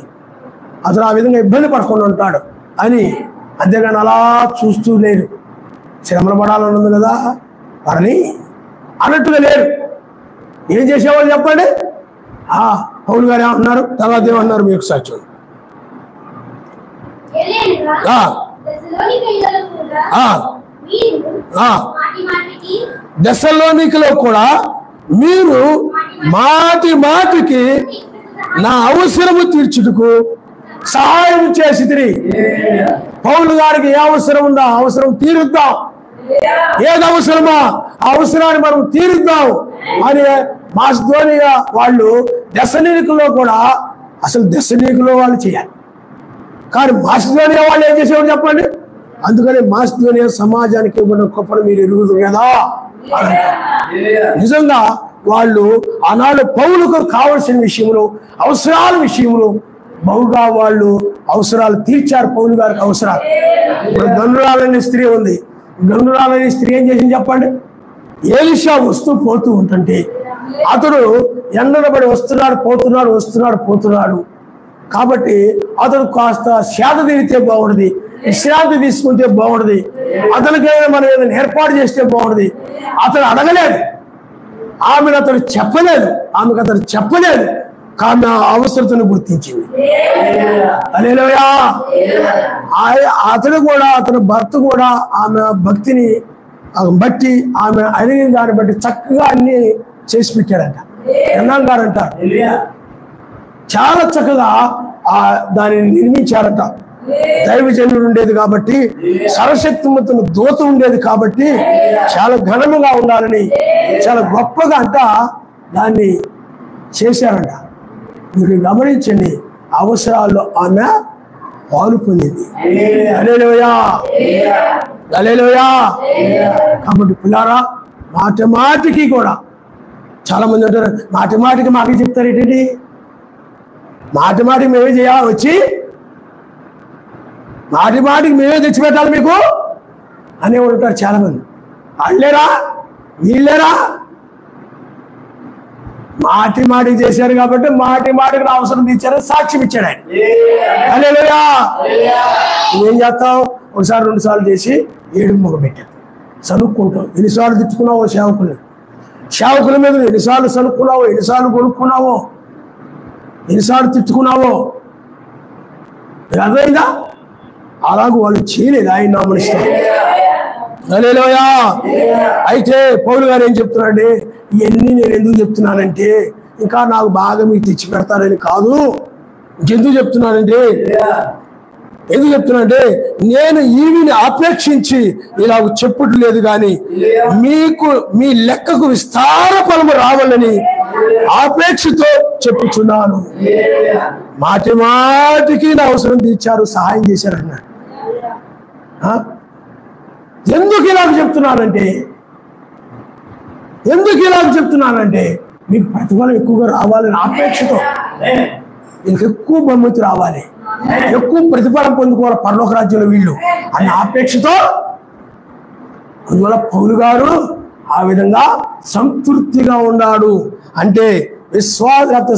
అతను ఆ విధంగా ఇబ్బంది పడకుండా ఉంటాడు అని. అంతేగాని అలా చూస్తూ లేరు. శ్రమలు పడాలని ఉంది కదా వారిని అన్నట్టుగా లేరు. ఏం చేసేవాళ్ళు చెప్పండి? పౌలు గారు ఏమన్నారు, తర్వాత ఏమన్నారు మీకు సాక్ష్యం. దశలోనికలో కూడా మీరు మాటి మాటికి నా అవసరము తీర్చుటకు సహాయం చేసి తిరిగి. పౌలు గారికి ఏ అవసరం ఉందో ఆ అవసరం తీరుద్దాం, ఏది అవసరమో ఆ అవసరాన్ని మనం తీరుద్దాం అని మాసిదోనియా వాళ్ళు దశలోనికలో కూడా, అసలు దశలోనికలో వాళ్ళు చేయాలి, కానీ మాసిదోనియా వాళ్ళు ఏం చేసేవాళ్ళు చెప్పండి? అందుకని మాసిదోనియా సమాజానికి ఇవ్వడం గొప్పను మీరు ఎరుగుతారు కదా. నిజంగా వాళ్ళు ఆనాడు పౌలుకు కావలసిన విషయంలో, అవసరాల విషయంలో బహుగా వాళ్ళు అవసరాలు తీర్చారు. పౌలు గారికి అవసరాలు. ఇప్పుడు గనురాలనే స్త్రీ ఉంది. గనురాలనే స్త్రీ ఏం చేసింది చెప్పండి? ఎలీషా వస్తూ పోతూ ఉంటుంటే అతడు ఎండనబడి వస్తున్నాడు. కాబట్టి అతడు కాస్త సేద తీరితే బాగుండదు, విశ్రాంతి తీసుకుంటే బాగుండదు, అతనికైనా మనం ఏదైనా ఏర్పాటు చేస్తే బాగుండదు. అతడు అడగలేదు, ఆమెకు అతడు చెప్పలేదు, కానీ ఆ అవసరతను గుర్తించింది. హల్లెలూయా. అతడు కూడా, అతని భర్త కూడా ఆమె భక్తిని బట్టి, ఆమె అడిగిన దాన్ని బట్టి చక్కగా అన్ని చేసి పెట్టాడంట. ఎన్నాం గారు అంటారు, చాలా చక్కగా దానిని నిర్మించారట. దైవజనుడు ఉండేది కాబట్టి, సర్వశక్తిమంతుని దూత ఉండేది కాబట్టి చాలా ఘనముగా ఉండాలని, చాలా గొప్పగా అంట దాన్ని చేశారంట. మీరు గమనించండి, అవసరాల్లో ఆమె పాలు పొందింది. హల్లెలూయా, హల్లెలూయా. కాబట్టి పిల్లారా, మాటికి కూడా చాలా మంది అంటారు, మాటికి మాకు చెప్తారు ఏంటండి, మాటికి మేమే చేయాలి, వచ్చి మాటికి మేమే తెచ్చిపెట్టాలి మీకు అనే ఉంటారు చాలా మంది. వాళ్ళేరా వీళ్ళేరా, మాటికి చేశారు కాబట్టి మాటికి నా అవసరం తీర్చారని సాక్ష్యం ఇచ్చాడు ఆయన. హల్లెలూయా. ఏం చేస్తావు? ఒకసారి 2 సార్లు చేసి 7 మొగ పెట్టారు. సనుక్కుంటావు. ఎన్నిసార్లు తిట్టుకున్నావో సేవకుల మీద, ఎన్నిసార్లు సనుక్కున్నావో, ఎన్నిసార్లు కొనుక్కున్నావో, ఎన్నిసార్లు తిట్టుకున్నావో. అర్థమైందా? అలాగూ వాళ్ళు చేయలేదు, ఆయన నామనిస్తారు. హల్లెలూయా. అయితే పౌలు గారు ఏం చెప్తున్నాడంటే, ఇవన్నీ నేను ఎందుకు చెప్తున్నానంటే ఇంకా నాకు బాగా మీకు తెచ్చి పెడతారని కాదు. ఇంకెందుకు చెప్తున్నానంటే నేను ఈవిని ఆపేక్షించి ఇలాగ చెప్పుట లేదు, కానీ మీకు మీ లెక్కకు విస్తార ఫలము రావాలని ఆపేక్షతో చెప్పుచున్నాను. మాటికి నా అవసరం తీర్చారు, సహాయం చేశారు అన్నాడు. ఎందుకు ఇలాగ చెప్తున్నానంటే మీకు ప్రతిఫలం ఎక్కువగా రావాలని ఆపేక్షతో, మీకు ఎక్కువ బహుమతి రావాలి, ఎక్కువ ప్రతిఫలం పొందుకోవాలి పరలోక రాజ్యంలో వీళ్ళు అన్న ఆపేక్షతో. అందువల్ల పౌలు గారు ఆ విధంగా సంతృప్తిగా ఉన్నాడు. అంటే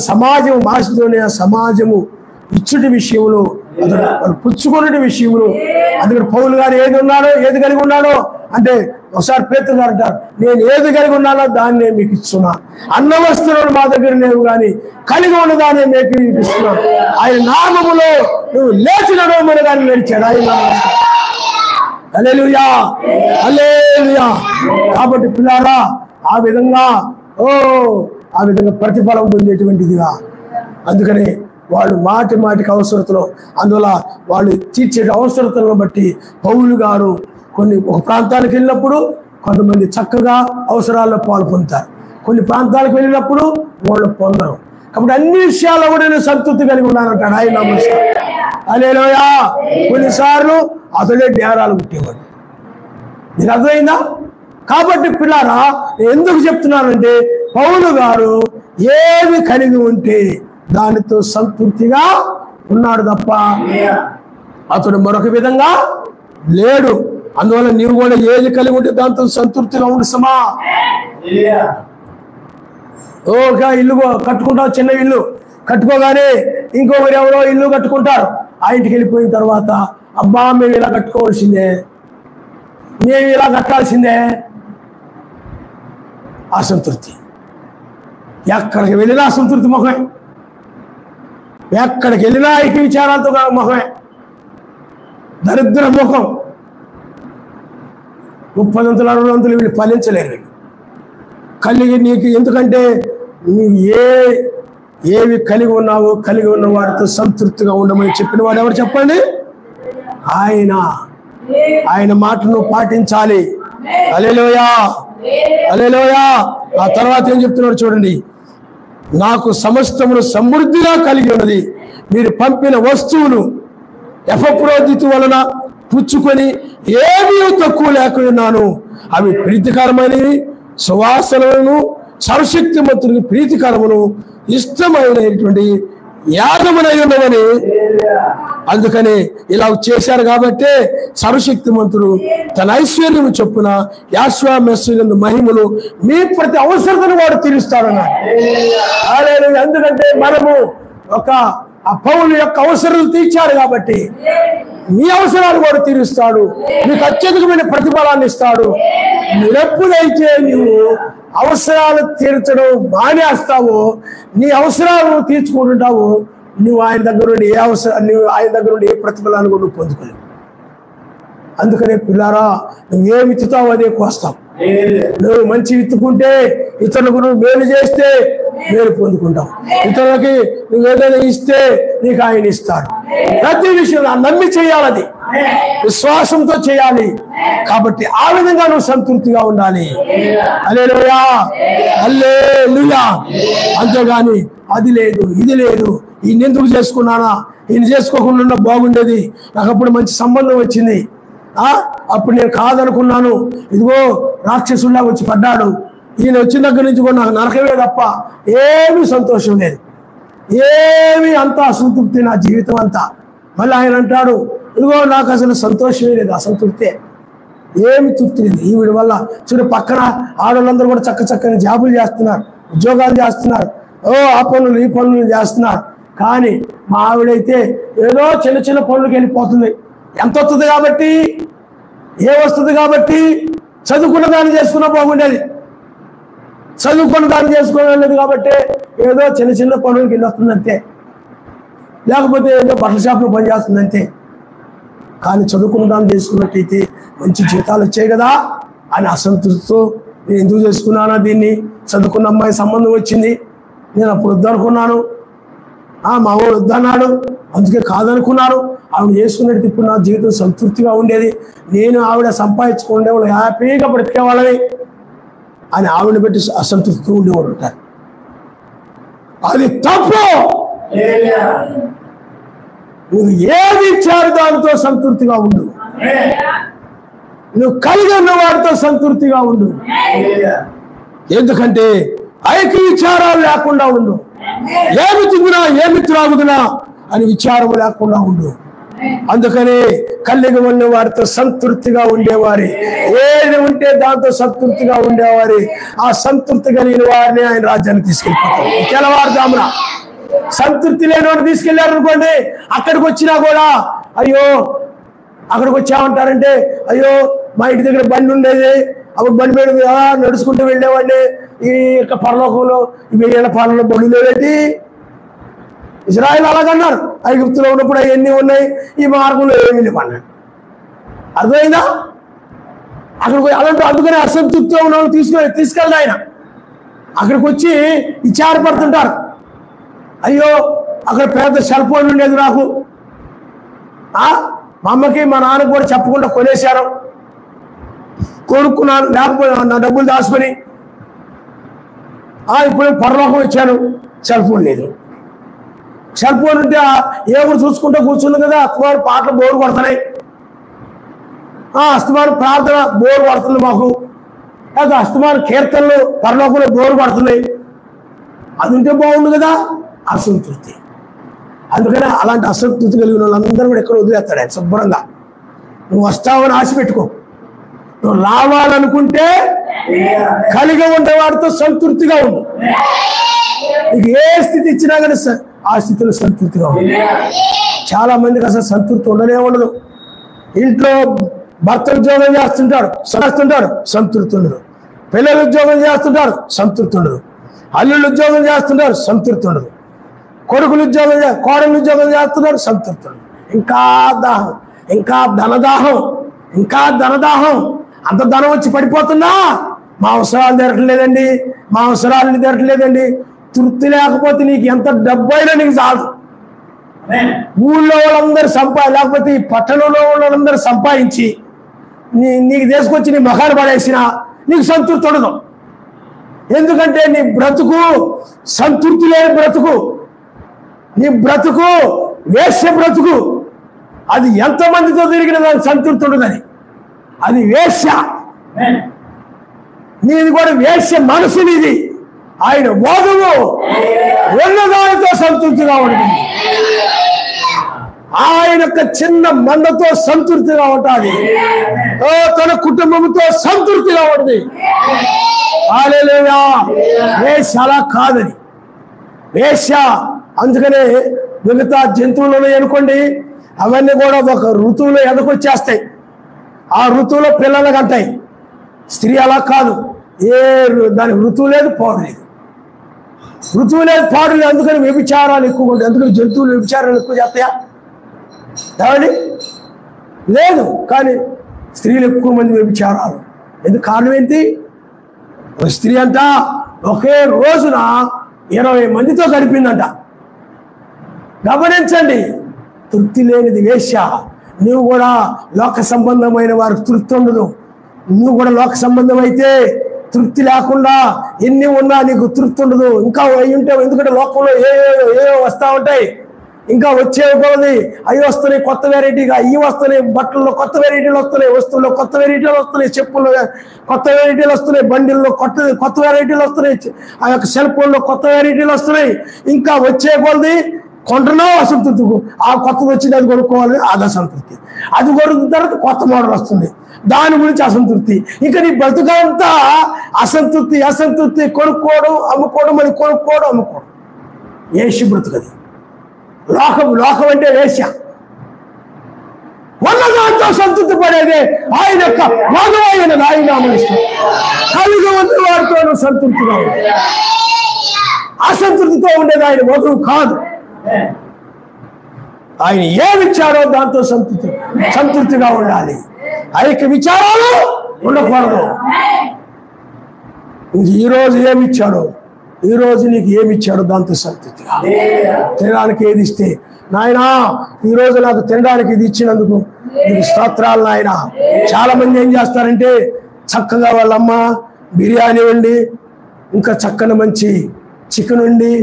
సమాజం, మాసిదోనియా సమాజము ఇచ్చుటి విషయంలో, అతడు పుచ్చుకునే విషయంలో, అందుకని పౌలు గారు ఏది కలిగి ఉన్నాడో అంటే, ఒకసారి పేతురు గారు అంటారు, నేను ఏది కలిగి ఉన్నానో దాన్ని మీకు ఇస్తున్నా. అన్న వస్తువులు మా దగ్గర లేవు, కానీ కలిగి ఉన్నదాన్ని మీకు ఇస్తున్నాను. ఆయన నామములో నువ్వు లేచి నడవమని దాన్ని నడిచాడు. ఆయన హల్లెలూయా, హల్లెలూయా. కాబట్టి పిల్లారా, ఆ విధంగా ప్రతిఫలం పొందేటువంటిదిగా. అందుకని వాళ్ళు మాటికి అవసరతలో, అందువల్ల వాళ్ళు తీర్చే అవసరతలను బట్టి పౌలు గారు ఒక ప్రాంతానికి వెళ్ళినప్పుడు కొంతమంది చక్కగా అవసరాల్లో పాలు పొందుతారు, కొన్ని ప్రాంతాలకు వెళ్ళినప్పుడు వాళ్ళు పొందరు. కాబట్టి అన్ని విషయాల్లో కూడా నేను సంతృప్తి కలిగి ఉన్నానంటాడు ఆయన. హల్లెలూయా. కొన్నిసార్లు అతడే డేరాలు కుట్టేవాడు. మీకు అర్థమైందా? కాబట్టి పిల్లారా, ఎందుకు చెప్తున్నానంటే పౌలు గారు ఏమి కలిగి ఉంటే దానితో సంతృప్తిగా ఉన్నాడు తప్ప అతడు మరొక విధంగా లేడు. అందువల్ల నీవు కూడా ఏది కలిగి ఉంటే దాంతో సంతృప్తిగా ఉండు సమా. ఒక ఇల్లు కట్టుకుంటావు, చిన్న ఇల్లు కట్టుకోగానే ఇంకొకరు ఎవరో ఇల్లు కట్టుకుంటారు. ఆ ఇంటికి వెళ్ళిపోయిన తర్వాత అబ్బా మేము ఇలా కట్టుకోవాల్సిందే, మేము ఇలా కట్టాల్సిందే, అసంతృప్తి. ఎక్కడికి వెళ్ళినా అసంతృప్తి ముఖమే, ఎక్కడికి వెళ్ళినా ఐక్య విచారాలతో ముఖమే, దరిద్ర ముఖం. 30 వంతులు 60 వంతులు వీళ్ళు ఫలించలేరు. వీళ్ళు కలిగి నీకు ఎందుకంటే నీవు ఏవి కలిగి ఉన్నావో కలిగి ఉన్న వాటితో సంతృప్తిగా ఉండమని చెప్పిన వాడు ఎవరు చెప్పండి? ఆయన మాటను పాటించాలి. హల్లెలూయా, హల్లెలూయా. ఆ తర్వాత ఏం చెప్తున్నాడు చూడండి, నాకు సమస్తమును సమృద్ధిగా కలిగి ఉన్నది, మీరు పంపిన వస్తువులు ఎఫ్రోదితు వలన పుచ్చుకొని ఏమీ తక్కువ లేకున్నాను. అవి ప్రీతికరమైనవి, సువాసనలను, సర్వశక్తిమంతుడికి ప్రీతికరమును ఇష్టమైనటువంటి యాగమునై ఉన్నవని. అందుకని ఇలా చేశారు కాబట్టి సర్వశక్తిమంతుడు తన ఐశ్వర్యం చొప్పున యాశ్వామెస్సులందు మహిమలు మీ ప్రతి అవసరతను వాడు తీరుస్తాడన్నాడు. ఎందుకంటే మనము ఆ పౌలు యొక్క అవసరాలు తీర్చాడు కాబట్టి నీ అవసరాలు వాడు తీరుస్తాడు, నీకు అత్యధికమైన ప్రతిఫలాన్ని ఇస్తాడు. ఎప్పుడైతే నీవు అవసరాలు తీర్చడం మానేస్తావో, నీ అవసరాలను తీర్చుకుంటుంటావో, నువ్వు ఆయన దగ్గర నుండి ఏ ప్రతిఫలాన్ని కూడా నువ్వు పొందుకోలేవు. అందుకనే పిల్లారా, నువ్వేం విత్తుతావు అదే కోస్తావు. నువ్వు మంచి విత్తుకుంటే ఇతరులకు నువ్వు మేలు చేస్తే మేలు పొందుకుంటావు, ఇతరులకి నువ్వు ఏదైనా ఇస్తే నీకు ఆయన ఇస్తాడు. ప్రతి విషయం నమ్మి చేయాలి, విశ్వాసంతో చేయాలి. కాబట్టి ఆ విధంగా నువ్వు సంతృప్తిగా ఉండాలి. హల్లెలూయా, హల్లెలూయా. అంతేగాని అది లేదు ఇది లేదు, ఈయన ఎందుకు చేసుకున్నానా, ఈయన చేసుకోకుండా బాగుండేది, నాకు అప్పుడు మంచి సంబంధం వచ్చింది, అప్పుడు నేను కాదనుకున్నాను, ఇదిగో రాక్షసుల్లా వచ్చి పడ్డాడు, ఈయన వచ్చిన దగ్గర నుంచి కూడా నాకు నరకమే తప్ప ఏమీ సంతోషం లేదు, ఏమీ అంతా అసంతృప్తి నా జీవితం అంతా. మళ్ళీ ఆయన అంటాడు, ఇదిగో నాకు అసలు సంతోషమే లేదు, అసంతృప్తే, ఏమి తృప్తి లేదు. ఈవిడ వల్ల చూడు పక్కన ఆడవాళ్ళందరూ కూడా చక్కని జాబులు చేస్తున్నారు, ఉద్యోగాలు చేస్తున్నారు, ఆ పనులు ఈ పనులు చేస్తున్నారు. కానీ మా ఆవిడైతే ఏదో చిన్న పనులకు వెళ్ళిపోతుంది. ఎంత వస్తుంది కాబట్టి, వస్తుంది కాబట్టి, చదువుకున్న దాన్ని చేసుకున్నా బాగుండేది, చదువుకున్న దాన్ని చేసుకోలేదు కాబట్టి ఏదో చిన్న పనులకి వెళ్ళి వస్తుందంతే, లేకపోతే ఏదో బట్టల షాప్లో పనిచేస్తుందంతే. కానీ చదువుకున్న దాన్ని చేసుకున్నట్టయితే మంచి జీతాలు వచ్చాయి కదా అని అసంతృప్తితో నేను ఎందుకు చేసుకున్నానా దీన్ని, చదువుకున్న అమ్మాయి సంబంధం వచ్చింది, నేను అప్పుడు వద్దనుకున్నాను, మా వాడు వద్దన్నాడు, అందుకే కాదనుకున్నాను, ఆవిడ చేసుకున్నట్టు ఇప్పుడు నా జీవితం సంతృప్తిగా ఉండేది, నేను ఆవిడ సంపాదించుకుంటే వాళ్ళు హ్యాపీగా బ్రతికేవాళ్ళని అని ఆవిడని పెట్టి అసంతృప్తిగా ఉండేవాడు ఉంటారు. అది తప్పు. నువ్వు ఏది ఇచ్చారు దానితో సంతృప్తిగా ఉండు, నువ్వు కలిగి ఉన్న వాడితో సంతృప్తిగా ఉండు. ఎందుకంటే ఐక్య విచారాలు లేకుండా ఉండు, ఏమి తిందునా ఏమి త్రాగుదునా అని విచారం లేకుండా ఉండు. అందుకని కలిగి ఉన్న వారితో సంతృప్తిగా ఉండేవారి, ఏది ఉంటే దాంతో సంతృప్తిగా ఉండేవారి, ఆ సంతృప్తి కలిగిన వారిని ఆయన రాజ్యాన్ని తీసుకెళ్ళిపోతారు. తెల్లవారుజామున సంతృప్తి లేని వాడిని తీసుకెళ్లారు అనుకోండి, అక్కడికి వచ్చినా కూడా అయ్యో, అక్కడికి వచ్చామంటారంటే అయ్యో మా ఇంటి దగ్గర బండి ఉండేది, అప్పుడు బండి మీద నడుచుకుంటూ వెళ్ళేవాడిని, ఈ యొక్క పరలోకంలో 1000 ఏళ్ల పాలనలో బండి లేవేంటి. ఇజ్రాయిల్ అలాగన్నారు, ఐగుప్తులో ఉన్నప్పుడు అవన్నీ ఉన్నాయి, ఈ మార్గంలో ఏమీ లేవన్నాడు. అర్థమైందా? అక్కడికి అలాంటి అందుకనే అసంతృప్తితో ఉన్న తీసుకెళ్ళి ఆయన అక్కడికి వచ్చి విచారపడుతుంటారు. అయ్యో అక్కడ పెద్ద సెల్ ఫోన్ ఉండేది నాకు, మా అమ్మకి మా నాన్నకి కూడా చెప్పకుండా కొనేశారు, కొనుక్కున్నాను, లేకపోతే నా డబ్బులు దాచుకొని ఇప్పుడు పరలోకం వచ్చాను, సెల్ ఫోన్ లేదు. సెల్ ఫోన్ ఉంటే ఏమో చూసుకుంటూ కూర్చుంది కదా, అస్తమాను పాటలు బోరు కొడుతున్నాయి, అస్తమాను ప్రార్థన బోరు పడుతుంది మాకు, లేకపోతే అస్తమాను కీర్తనలు పరలోకంలో బోరు పడుతున్నాయి, అది ఉంటే బాగుంది కదా. అసంతృప్తి. అందుకని అలాంటి అసంతృప్తి కలిగిన వాళ్ళందరూ కూడా ఎక్కడ వదిలేస్తాడు ఆయన శుభ్రంగా. నువ్వు వస్తావని ఆశ పెట్టుకో, నువ్వు రావాలనుకుంటే కలిగి ఉండే వాడితో సంతృప్తిగా ఉండు. నీకు ఏ స్థితి ఇచ్చినా కానీ ఆ స్థితిలో సంతృప్తిగా ఉండు. చాలా మందికి అసలు సంతృప్తి ఉండనే ఉండదు. ఇంట్లో భర్త ఉద్యోగం చేస్తుంటాడు, సంతృప్తి ఉండదు. పిల్లలు ఉద్యోగం చేస్తుంటారు, సంతృప్తి ఉండదు. అల్లుళ్ళు ఉద్యోగం చేస్తుంటారు, సంతృప్తి ఉండదు. కొడుకులు ఉద్యోగం కోడలు ఉద్యోగం చేస్తున్నారు, సంతృప్తి ఉండదు. ఇంకా దాహం, ఇంకా ధనదాహం, ఇంకా ధనదాహం. అంత ధనం వచ్చి పడిపోతున్నా మా అవసరాలు తీరట్లేదండి, మా అవసరాలని తీరట్లేదండి. తృప్తి లేకపోతే నీకు ఎంత డబ్బు అయినా నీకు చాలు. ఊళ్ళో వాళ్ళందరూ లేకపోతే ఈ పట్టణంలో వాళ్ళందరూ సంపాదించి నీకు తీసుకొచ్చి నీ మొఖాలు పడేసినా నీకు సంతృప్తి ఉండదు. ఎందుకంటే నీ బ్రతుకు సంతృప్తి లేని బ్రతుకు, నీ బ్రతుకు వేశ్య బ్రతుకు. అది ఎంతమందితో తిరిగిన దానికి సంతృప్తి ఉండదని, అది వేశ్య. నీది కూడా వేశ్య మనసు నీది. ఆయన వధువు ఉన్నదానితో సంతృప్తిగా ఉంటుంది. ఆయన చిన్న మందతో సంతృప్తిగా ఉంటుంది. తన కుటుంబంతో సంతృప్తిగా ఉంటుంది. హల్లెలూయా. వేశ్య అలా కాదని. వేశ్య అందుకనే మిగతా జంతువులు ఉన్నాయి అనుకోండి, అవన్నీ కూడా ఒక ఋతువులో ఎదకొచ్చేస్తాయి. ఆ ఋతువులో పిల్లలకు అంటాయి. స్త్రీ అలా కాదు. దానికి ఋతువు లేదు, పాడు లేదు. ఋతువు లేదు, పాడు లేదు. అందుకని వ్యభిచారాలు ఎక్కువ ఉంటాయి. అందుకని జంతువులు వ్యభిచారాలు ఎక్కువ చేస్తాయా? ఏమండి? లేదు. కానీ స్త్రీలు ఎక్కువ మంది వ్యభిచారాలు. ఎందుకు? కారణం ఏంటి? ఒక స్త్రీ అంట ఒకే రోజున 20 మందితో గడిపిందంట. గమనించండి. తృప్తి లేనిది వేశ్య. నువ్వు కూడా లోక సంబంధమైన వారికి తృప్తి ఉండదు. నువ్వు కూడా లోక సంబంధం అయితే తృప్తి లేకుండా ఎన్ని ఉన్నా నీకు తృప్తి ఉండదు. ఇంకా అవి ఉంటావు. ఎందుకంటే లోకంలో ఏవో వస్తూ ఉంటాయి. ఇంకా వచ్చేది అవి వస్తున్నాయి కొత్త వెరైటీగా, ఇవి వస్తున్నాయి. బట్టల్లో కొత్త వెరైటీలు వస్తున్నాయి, వస్తువుల్లో కొత్త వెరైటీలు వస్తున్నాయి, చెప్పుల్లో కొత్త వెరైటీలు వస్తున్నాయి, బండిల్లో కొత్త వెరైటీలు వస్తున్నాయి, ఆ యొక్క సెల్ ఫోన్లో కొత్త వెరైటీలు వస్తున్నాయి. ఇంకా వచ్చే కొలది కొంటున్నావు అసంతృప్తి. ఆ కొత్తది వచ్చింది, అది కొనుక్కోవాలి, అది అసంతృప్తి. అది కొనుక్కున్న తర్వాత కొత్త మోడల్ వస్తుంది, దాని గురించి అసంతృప్తి. ఇంకా నీ బతుకంతా అసంతృప్తి. కొనుక్కోవడం, అమ్ముకోవడం, మరి కొనుక్కోవడం, అమ్ముకోవడం. వేశ్య బ్రతుకది. లోకం అంటే వేశ్య. ఉన్నదాంతో సంతృప్తి పడేదే ఆయన యొక్క వధువైన నాయనామని కలిగి ఉన్న వాడితో సంతృప్తిగా ఉంది. అసంతృప్తితో ఉండేది ఆయన వధువు కాదు. ఆయన ఏమిచ్చారో దాంతో సంతృప్తిగా ఉండాలి. ఆయనకి విచారాలు ఉండకూడదు. ఈరోజు ఏమిచ్చాడో, ఈరోజు నీకు ఏమిచ్చాడో దాంతో సంతృప్తిగా. తినడానికి ఏది ఇస్తే, నాయనా ఈరోజు నాకు తినడానికి ఇది ఇచ్చినందుకు నీకు స్తోత్రాలు నాయన. చాలా మంది ఏం చేస్తారంటే చక్కగా వాళ్ళమ్మ బిర్యానీ వండి, ఇంకా చక్కని మంచి చికెన్ వండి,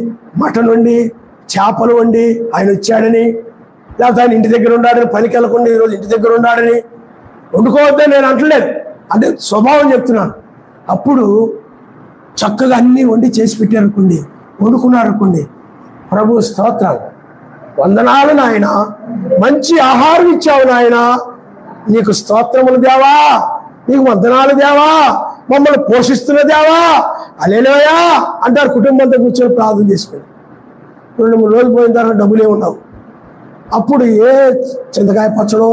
మటన్ వండి, చేపలు వండి ఆయన వచ్చాడని, లేకపోతే ఆయన ఇంటి దగ్గర ఉన్నాడని, పనికి వెళ్ళకుండా ఈరోజు ఇంటి దగ్గర ఉన్నాడని వండుకోవద్దని నేను అంటలేదు, అంటే స్వభావం చెప్తున్నాను. అప్పుడు చక్కగా అన్నీ వండి చేసి పెట్టారనుకోండి, వండుకున్నారనుకోండి, ప్రభు స్తోత్రాలు, వందనాలు నాయన, మంచి ఆహారం ఇచ్చావు నాయన, నీకు స్తోత్రములు దేవా, నీకు వందనాలు దేవా, మమ్మల్ని పోషిస్తున్న దేవా, హల్లెలూయా అంటారు. కుటుంబంతో కూర్చొని ప్రార్థన చేసుకుని 2-3 రోజులు పోయిన తర్వాత డబ్బులే ఉండవు. అప్పుడు ఏ చింతకాయ పచ్చడో,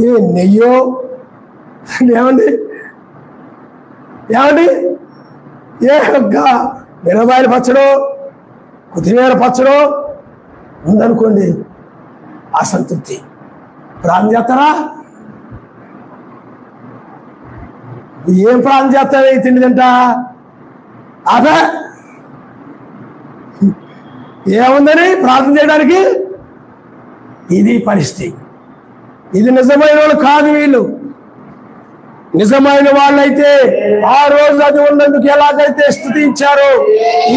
ఏ నెయ్యో, ఏమండి ఏ ఒక్క మిరపకాయల పచ్చడో, కొత్తిమీర పచ్చడో ఉందనుకోండి, అసంతృప్తి. ప్రార్థన చేస్తారా? ఏం ప్రార్థన చేస్తారా? ఈ తిండి తింటా అదే ఏముందని ప్రార్థన చేయడానికి? ఇది పరిస్థితి. ఇది నిజమైన వాళ్ళు కాదు. వీళ్ళు నిజమైన వాళ్ళైతే ఆ రోజు అది ఉన్నందుకు ఎలాగైతే స్తుతించారో,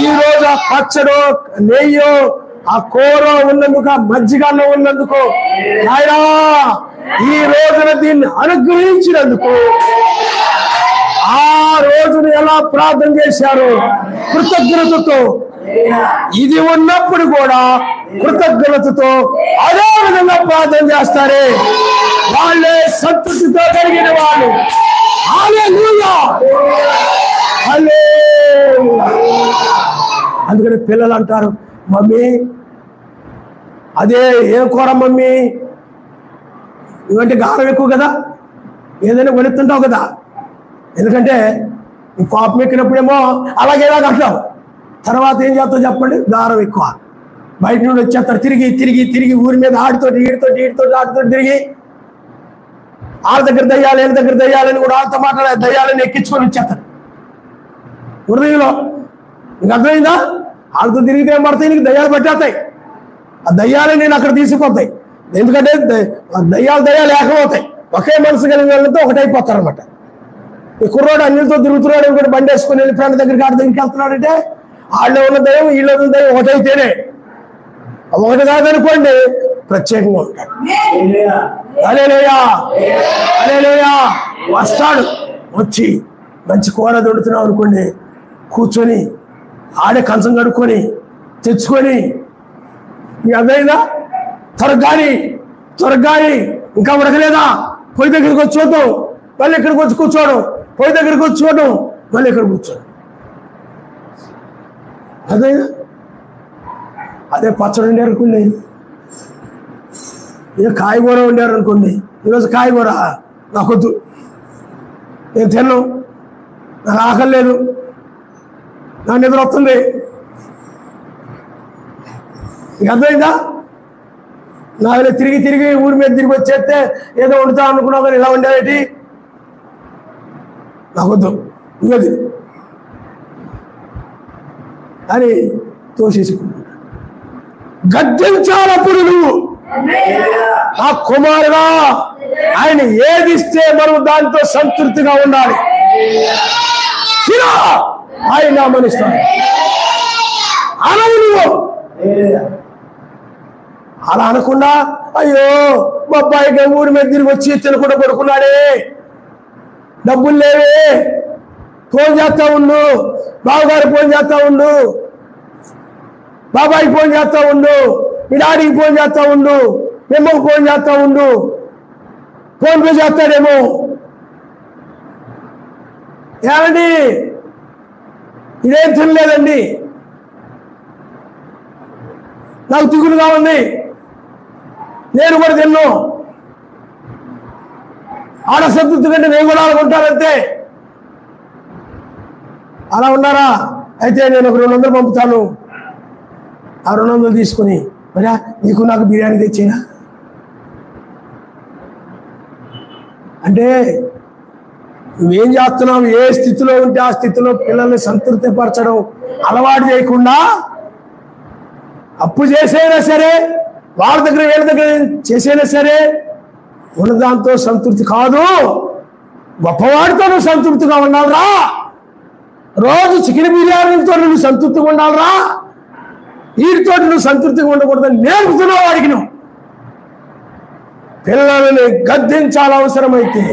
ఈ రోజు ఆ పచ్చడో, నెయ్యో, ఆ కూర ఉన్నందుకు, ఆ మజ్జిగలో ఉన్నందుకు, నాయనా ఈ రోజున దీన్ని అనుగ్రహించినందుకు, ఆ రోజును ఎలా ప్రార్థన చేశారో కృతజ్ఞతతో, ఇది ఉన్నప్పుడు కూడా కృతజ్ఞతతో అదే విధంగా ప్రార్థన చేస్తారే. వాళ్ళే సంతృప్తితో కలిగిన వాళ్ళు. హల్లెలూయా, హల్లెలూయా. అందుకని పిల్లలు అంటారు, మమ్మీ అదే ఏం కూర మమ్మీ, ఇవంటే గారం ఎక్కువ కదా, ఏదైనా కొనుక్తుంటావు కదా. ఎందుకంటే ఈ కోపం ఎక్కినప్పుడేమో అలాగే అంటావు, తర్వాత ఏం చేస్తావు చెప్పండి, గారం ఎక్కువ. బయట నుండి వచ్చేస్తారు తిరిగి తిరిగి తిరిగి ఊరి మీద ఆడితోటి ఆడితో తిరిగి వాళ్ళ దగ్గర దయ్యాలు వీళ్ళ దగ్గర దయ్యాలని కూడా వాళ్ళతో మాట్లాడే దయ్యాలని ఎక్కించుకొని వచ్చేస్తారు హృదయంలో. నీకు అర్థమైందా? వాళ్ళతో తిరిగితే ఏం పడతాయి, నీకు దయ్యాలు పట్టేస్తాయి. ఆ దయ్యాలని నేను అక్కడ తీసుకుపోతాయి. ఎందుకంటే దయ్యాలు ఏకమవుతాయి. ఒకే మనసు కలిగిన వాళ్ళతో ఒకటైపోతారు అనమాట. ఈ కుర్రోడు అన్నిటితో తిరుగుతున్నాడు, ఇంకోటి బండి వేసుకుని వెళ్ళి ఫ్రెండ్ దగ్గరికి ఆడి దగ్గరికి వెళ్తున్నాడంటే వాళ్ళలో ఉన్న దయ్యం వీళ్ళలో ఉన్న దయ్యం ఒకటైతేనే. ఒకటి కాదనుకోండి ప్రత్యేకంగా ఉంటాడు. హల్లెలూయా, హల్లెలూయా. వస్తాడు, వచ్చి మంచి కూర దొడుతున్నావు అనుకోండి, కూర్చొని ఆడే కంచం కడుక్కొని తెచ్చుకొని, మీకు అర్థమైందా? త్వరగాని ఇంకా ఉడకలేదా, పొయ్యి దగ్గరికి వచ్చి చూద్దాం, మళ్ళీ ఇక్కడికి వచ్చి కూర్చోవడం, పొయ్యి దగ్గరికి వచ్చి చూడడం, మళ్ళీ ఇక్కడ కూర్చోడం. అదేనా? అదే పచ్చడి వండారు అనుకోండి, ఇక కాయగూర వండారు అనుకోండి, ఈరోజు కాయగూర నాకొద్దు, నేను తిన్నాను, నాకు ఆకలి లేదు, నాకు నిద్ర వస్తుంది. ఇక అర్థమైందా? నాకు తిరిగి తిరిగి ఊరి మీద తిరిగి వచ్చేస్తే ఏదో వండుతా అనుకున్నావు కానీ ఇలా వండావేటి, నాకొద్దు, ఇంకోది అని తోసేసుకుంటా. గద్దించాలప్పుడు నువ్వు ఆ కుమారుడా, ఆయన ఏది ఇస్తే మనం దాంతో సంతృప్తిగా ఉండాలి. ఆయన మనిస్తాడు అనవు నువ్వు. అలా అనకుండా అయ్యో మా అబ్బాయికి ఊరి మీద తిరిగి వచ్చి తినకుండా పడుకున్నాడే, డబ్బులు లేవే, ఫోన్ చేస్తా ఉండు, బావగారికి ఫోన్ చేస్తా ఉండు, బాబాయికి ఫోన్ చేస్తా ఉండు, మీ డాడీకి ఫోన్ చేస్తా ఉండు, మేమ్మకి ఫోన్ చేస్తా ఉండు, ఫోన్ పే చేస్తాడేమో. ఏమండి ఇదేం తినలేదండి, నాకు దిగులుగా ఉంది, నేను కూడా తిన్నాను, ఆడ సంతృప్తి కంటే నేను కూడా అనుకుంటానంతే. అలా ఉన్నారా? అయితే నేను ఒక 200 పంపుతాను, ఆ 200 తీసుకుని మరి నీకు నాకు బిర్యానీ తెచ్చేనా అంటే నువ్వేం చేస్తున్నావు? ఏ స్థితిలో ఉంటే ఆ స్థితిలో పిల్లల్ని సంతృప్తిపరచడం అలవాటు చేయకుండా, అప్పు చేసైనా సరే, వాళ్ళ దగ్గర వీళ్ళ దగ్గర చేసైనా సరే, ఉన్నదాంతో సంతృప్తి కాదు, గొప్పవాడితో నువ్వు సంతృప్తిగా ఉండాలిరా. రోజు చికెన్ బిర్యానీతో నువ్వు సంతృప్తిగా ఉండాలిరా. వీటితో నువ్వు సంతృప్తిగా ఉండకూడదని నేర్పుతున్నావు వాడికి. నువ్వు పిల్లలని గద్దించాల అవసరమైతే,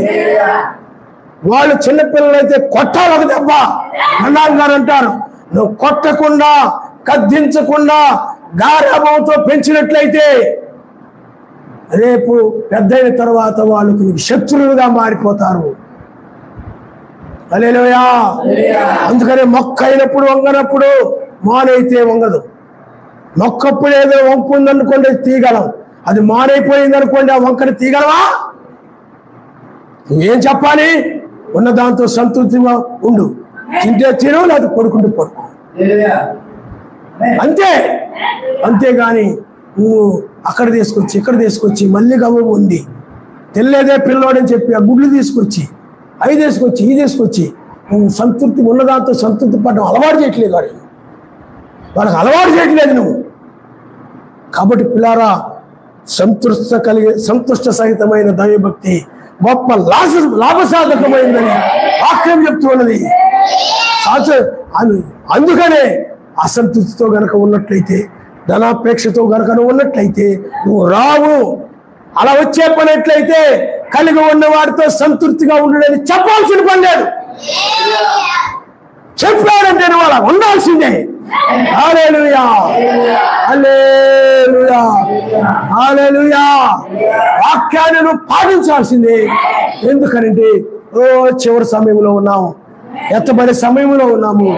వాళ్ళు చిన్నపిల్లలైతే కొట్టాలి ఒక దెబ్బ. అన్నాం గారు అంటారు, నువ్వు కొట్టకుండా గద్దించకుండా గారాభంతో పెంచినట్లయితే రేపు పెద్దయిన తర్వాత వాళ్ళకు శత్రువులుగా మారిపోతారు. హల్లెలూయా. అందుకనే మొక్క అయినప్పుడు వంగనప్పుడు మానైతే వంగదు. మొక్కప్పుడు ఏదో వంపు ఉందనుకోండి తీగలం, అది మానైపోయింది అనుకోండి ఆ వంకని తీగలవా? నువ్వేం చెప్పాలి? ఉన్న దాంతో సంతృప్తిగా ఉండు, తింటే తిను, లేదా పడుకుంటూ పడుకో, అంతే. అంతేగాని నువ్వు అక్కడ తీసుకొచ్చి ఇక్కడ తీసుకొచ్చి మళ్ళీ గవ్వ ఉంది తెల్లేదే పిల్లోడని చెప్పి ఆ గుడ్లు తీసుకొచ్చి అవి తీసుకొచ్చి ఇది తీసుకొచ్చి నువ్వు సంతృప్తి ఉన్నదాంతో సంతృప్తి పడడం అలవాటు చేయట్లేదు. వాడు వాళ్ళకి అలవాటు చేయట్లేదు నువ్వు. కాబట్టి పిల్లారా, సంతుష్ట సహితమైన దైవభక్తి గొప్ప లాభసాధకమైందని వాక్యం చెప్తూ ఉన్నది. అందుకనే అసంతృప్తితో గనక ఉన్నట్లయితే, ధనాపేక్షతో గనక ఉన్నట్లయితే నువ్వు రావు. అలా వచ్చే పనట్లయితే కలిగి ఉన్న వాడితో సంతృప్తిగా ఉండడని చెప్పాల్సిన పని లేదు. చెప్పాడంటే నువ్వు అలా ఉండాల్సిందే. హల్లెలూయా, హల్లెలూయా. హల్లెలూయా. వాక్యాన్ని నువ్వు పాటించాల్సిందే. ఎందుకనంటే చివరి సమయంలో ఉన్నాము, ఎత్తబడే సమయంలో ఉన్నాము.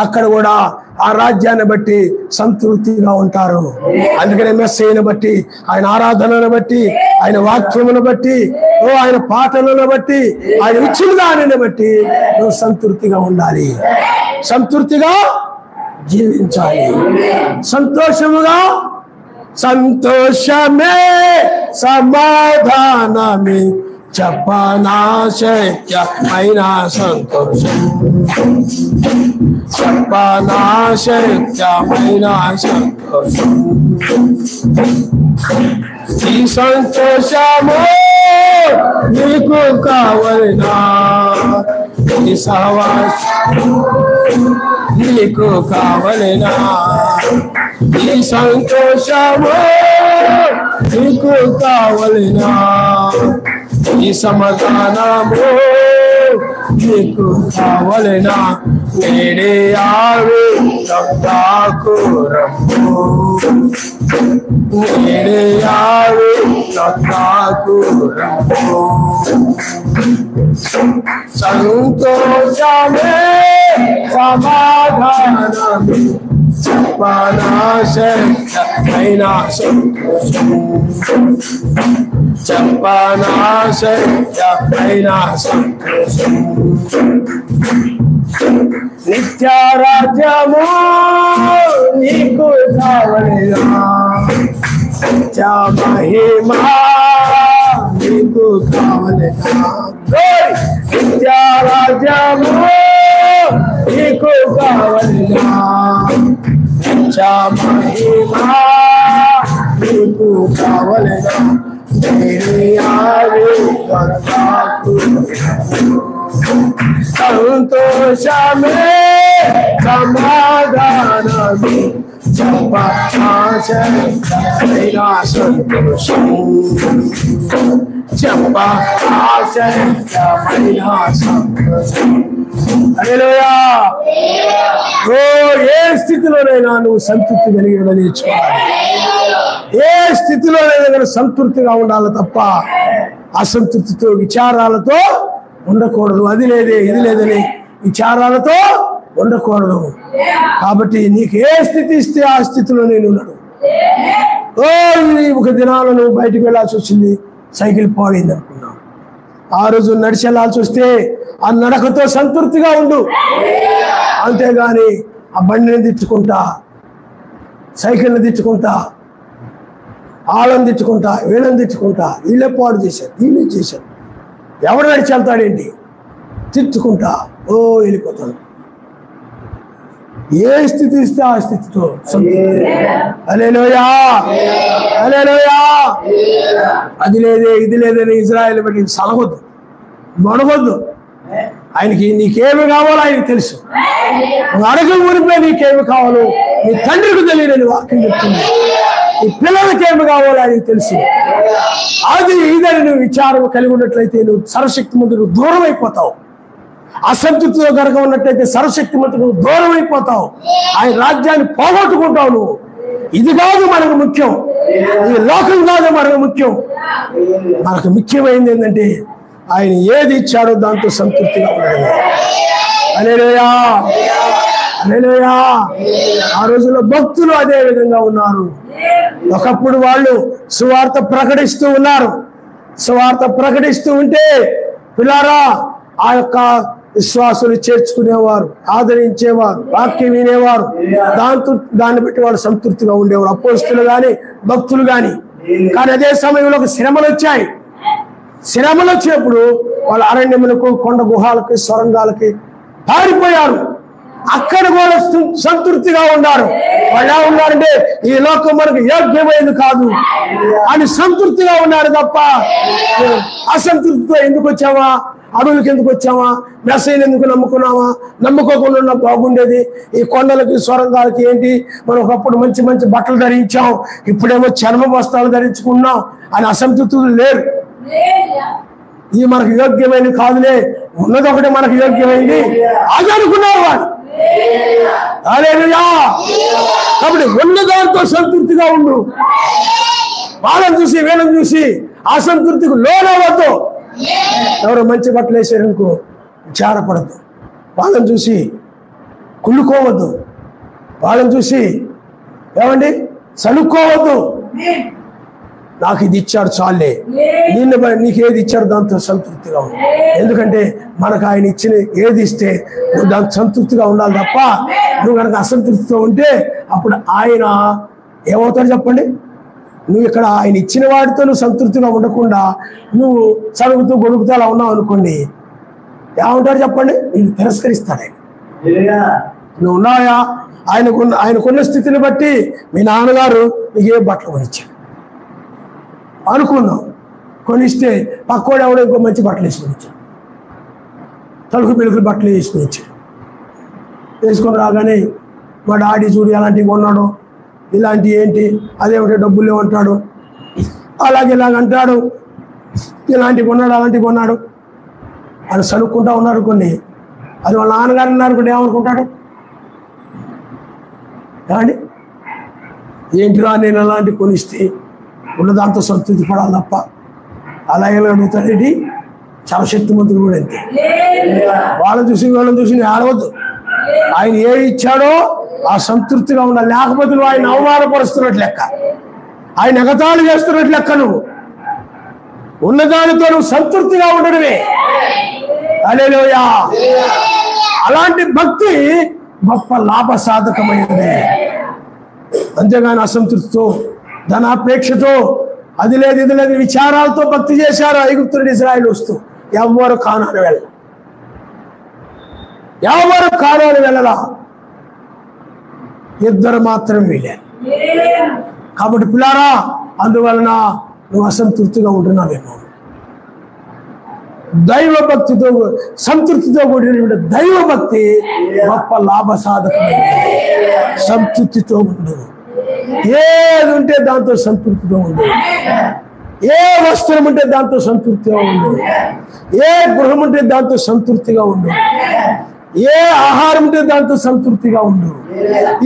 అక్కడ కూడా ఆ రాజ్యాన్ని బట్టి సంతృప్తిగా ఉంటారు. అందుకనే మెస్సయ్యను బట్టి, ఆయన ఆరాధనను బట్టి, ఆయన వాక్యమును బట్టి, ఆయన పాటలను బట్టి, ఆయన ఇచ్చిన దానిని బట్టి నువ్వు సంతృప్తిగా ఉండాలి, సంతృప్తిగా జీవించాలి, సంతోషముగా. సంతోషమే సమాధానమే చెప్పనాశక్యమైన సంతోషం, చెప్పనాశక్యమైన సంతోషం. ఈ సంతోషము నీకు కావలనా, ఈ సహవాసం నీకు కావలనా, ఈ సంతోషము నీకు కావలనా, ఈ సమాధానము నీకు కావలనా. నేడే ఆవి నాకు రమ్ము, నేడే ఆవి నాకు రమ్ము. సంతోషమే సమాధానమే చెప్పనాశక్యమైన సంతోషం, చెప్పనాశక్యమైన సంతోషం. నిత్య రాజ్యము నీకు కావలనా, నిత్య మహిమా నీకు కావలనా, నిత్య రాజ్యము నీకు కావలనా, నిత్య మహిమా నీకు కావలనా. సంతోషమే సమాధానమే చెప్పనాశక్యమైన సంతోషం, చెప్పనాశక్యమైన సంతోషం. హల్లెలూయా. ఏ స్థితిలోనైనా నువ్వు సంతృప్తి కలిగి నేర్చుకోవాలి. ఏ స్థితిలోనైనా సంతృప్తిగా ఉండాలి తప్ప అసంతృప్తితో విచారాలతో ఉండకూడదు. అది లేదే ఇది లేదని విచారాలతో ఉండకూడదు. కాబట్టి నీకు ఏ స్థితి ఇస్తే ఆ స్థితిలో నేను ఉన్నాను. ఒక దినాలను నువ్వు బయటకు వెళ్ళాల్సి వచ్చింది, సైకిల్ పోయింది అనుకున్నావు. ఆ రోజు నడిచి వెళ్ళాల్సి వస్తే ఆ నడకతో సంతృప్తిగా ఉండు. అంతేగాని ఆ బండిని తిట్టుకుంటా, సైకిల్ని తిట్టుకుంటా, వాళ్ళని తిట్టుకుంటా, వీళ్ళని తిట్టుకుంటా, వీళ్ళే పాడు చేశారు, వీళ్ళే చేశారు, ఎవడు నడిచి వెళ్తాడేంటి తిట్టుకుంటా వెళ్ళిపోతాను. ఏ స్థితి ఇస్తే ఆ స్థితితో హల్లెలూయా, హల్లెలూయా. అది లేదే ఇది లేదని ఇజ్రాయేల్ బట్టి సలగొద్దు, గొడవద్దు. ఆయనకి నీకేమి కావాలో ఆయనకి తెలుసు. నువ్వు అడగ ఊరిపోయి నీకేమి కావాలో నీ తండ్రికి తెలియని వాక్యం చెప్తుంది. నీ పిల్లలకేమి కావాలో ఆయనకి తెలుసు. అది ఇదని నువ్వు విచారం కలిగి ఉన్నట్లయితే నువ్వు సర్వశక్తిమంతుడు దూరం అయిపోతావు. అసంతృప్తిలో కనుక ఉన్నట్లయితే సర్వశక్తిమంతుడు దూరం అయిపోతావు. ఆయన రాజ్యాన్ని పోగొట్టుకుంటావు నువ్వు. ఇది కాదు మనకు ముఖ్యం, ఈ లోకం కాదు మనకు ముఖ్యం. మనకు ముఖ్యమైనది ఏంటంటే ఆయన ఏది ఇచ్చాడో దాంతో సంతృప్తిగా ఉండడమే. హల్లెలూయా, హల్లెలూయా. ఆ రోజుల్లో భక్తులు అదే విధంగా ఉన్నారు. ఒకప్పుడు వాళ్ళు సువార్త ప్రకటిస్తూ ఉన్నారు. సువార్త ప్రకటిస్తూ ఉంటే పిల్లారా ఆ యొక్క విశ్వాసులు చేర్చుకునేవారు, ఆదరించేవారు, వాక్యం వినేవారు. దాన్ని బట్టి వాళ్ళు సంతృప్తిగా ఉండేవారు, అపోస్తులు కానీ భక్తులు కానీ. కానీ అదే సమయంలో శ్రమలు వచ్చాయి. శ్రమలు వచ్చినప్పుడు వాళ్ళ అరణ్యములకు, కొండ గుహాలకి, సొరంగాలకి పారిపోయారు. అక్కడ కూడా సంతృప్తిగా ఉన్నారు. వాళ్ళు ఎలా ఉన్నారంటే ఈ లోకం మనకు యోగ్యమైనది కాదు అని సంతృప్తిగా ఉన్నారు తప్ప అసంతృప్తితో ఎందుకు వచ్చావా, అడవులకు ఎందుకు వచ్చావా, మెస్సయ్యను ఎందుకు నమ్ముకున్నావా, నమ్ముకోకుండా ఉన్న బాగుండేది. ఈ కొండలకి సొరంగాలకి ఏంటి, మనం ఒకప్పుడు మంచి మంచి బట్టలు ధరించాం, ఇప్పుడేమో చర్మ వస్త్రాలు ధరించుకున్నాం అని అసంతృప్తులు లేరు. ఇది మనకు యోగ్యమైనది కాదులే, ఉన్నది ఒకటి మనకు యోగ్యమైంది అది అనుకున్నారు వాళ్ళు. హల్లెలూయా. కాబట్టి ఉన్నదాంతో సంతృప్తిగా ఉండు. వాళ్ళని చూసి వీళ్ళని చూసి అసంతృప్తికి లోనవద్దు. ఎవరో మంచి బట్టలు వేసారనుకో జారపడద్దు. వాళ్ళని చూసి కుళ్ళుకోవద్దు. వాళ్ళని చూసి ఏమండి సనుక్కోవద్దు. నాకు ఇది ఇచ్చాడు చాలే, నీకు ఏది ఇచ్చాడు దాంతో సంతృప్తిగా ఉంది. ఎందుకంటే మనకు ఆయన ఇచ్చిన ఏది ఇస్తే నువ్వు దాంతో సంతృప్తిగా ఉండాలి తప్ప నువ్వు కనుక అసంతృప్తితో ఉంటే అప్పుడు ఆయన ఏమవుతాడు చెప్పండి. నువ్వు ఇక్కడ ఆయన ఇచ్చిన వాడితో నువ్వు సంతృప్తిగా ఉండకుండా నువ్వు సరుగుతూ గొడుగుతూ అలా ఉన్నావు అనుకోండి, ఏమంటాడు చెప్పండి, నేను తిరస్కరిస్తాడు ఆయన. నువ్వు ఉన్నాయా ఆయనకున్న స్థితిని బట్టి మీ నాన్నగారు నీకు ఏ బట్టలు కొనిచ్చాడు అనుకున్నావు, కొనిస్తే పక్కోడు ఎవడో ఇంకో మంచి బట్టలు వేసుకొని వచ్చాడు, తలుపు పిలుకులు బట్టలు వేసుకొని వచ్చాడు. వేసుకొని రాగానే మా డాడీ చూడు అలాంటివి కొన్నాడు, ఇలాంటివి ఏంటి అదేమిటో డబ్బులు ఏమంటాడు, అలాగే ఇలాగంటాడు, ఇలాంటివి కొన్నాడు అలాంటివి కొన్నాడు అని సనుక్కుంటా ఉన్నారు కొన్ని. అది వాళ్ళ నాన్నగారు ఉన్నారు కూడా ఏమనుకుంటాడు, కానీ ఏంటిరా నేను అలాంటివి కొనిస్తే ఉన్నదాంతో సంతృప్తి పడాలి తప్ప అలా ఎలా అడుగుతాడేంటి. చాలా శక్తిమంతుడు కూడా అంతే. వాళ్ళని చూసి నేను ఆడవద్దు. ఆయన ఏ ఇచ్చాడో ఆ సంతృప్తిగా ఉండాలి. లేకపోతే నువ్వు ఆయన అవమానపరుస్తున్నట్లు లెక్క, ఆయన ఎగతాళి చేస్తున్నట్లు లెక్క. నువ్వు ఉన్నదానితో నువ్వు సంతృప్తిగా ఉండడమే. హల్లెలూయా. అలాంటి భక్తి గొప్ప లాభ సాధకమైనది. అంతేగాని అసంతృప్తితో ధనాపేక్షతో అది లేదు ఇది లేదు విచారాలతో భక్తి చేశారు ఐగుప్తుడు ఇశ్రాయేలు వస్తూ. ఎవరు కానాను వెళ్ళలా, ఇద్దరు మాత్రమే వెళ్ళారు. కాబట్టి పిల్లారా, అందువలన నువ్వు అసంతృప్తిగా ఉంటున్నావేమో. దైవభక్తితో సంతృప్తితో కూడినటువంటి దైవభక్తి గొప్ప లాభ సాధకమైనది. సంతృప్తితో ఉండు. ఏది ఉంటే దాంతో సంతృప్తిగా ఉండు. ఏ వస్త్రం ఉంటే దాంతో సంతృప్తిగా ఉండు. ఏ గృహం ఉంటే దాంతో సంతృప్తిగా ఉండు. ఏ ఆహారం ఉంటే దాంతో సంతృప్తిగా ఉండు.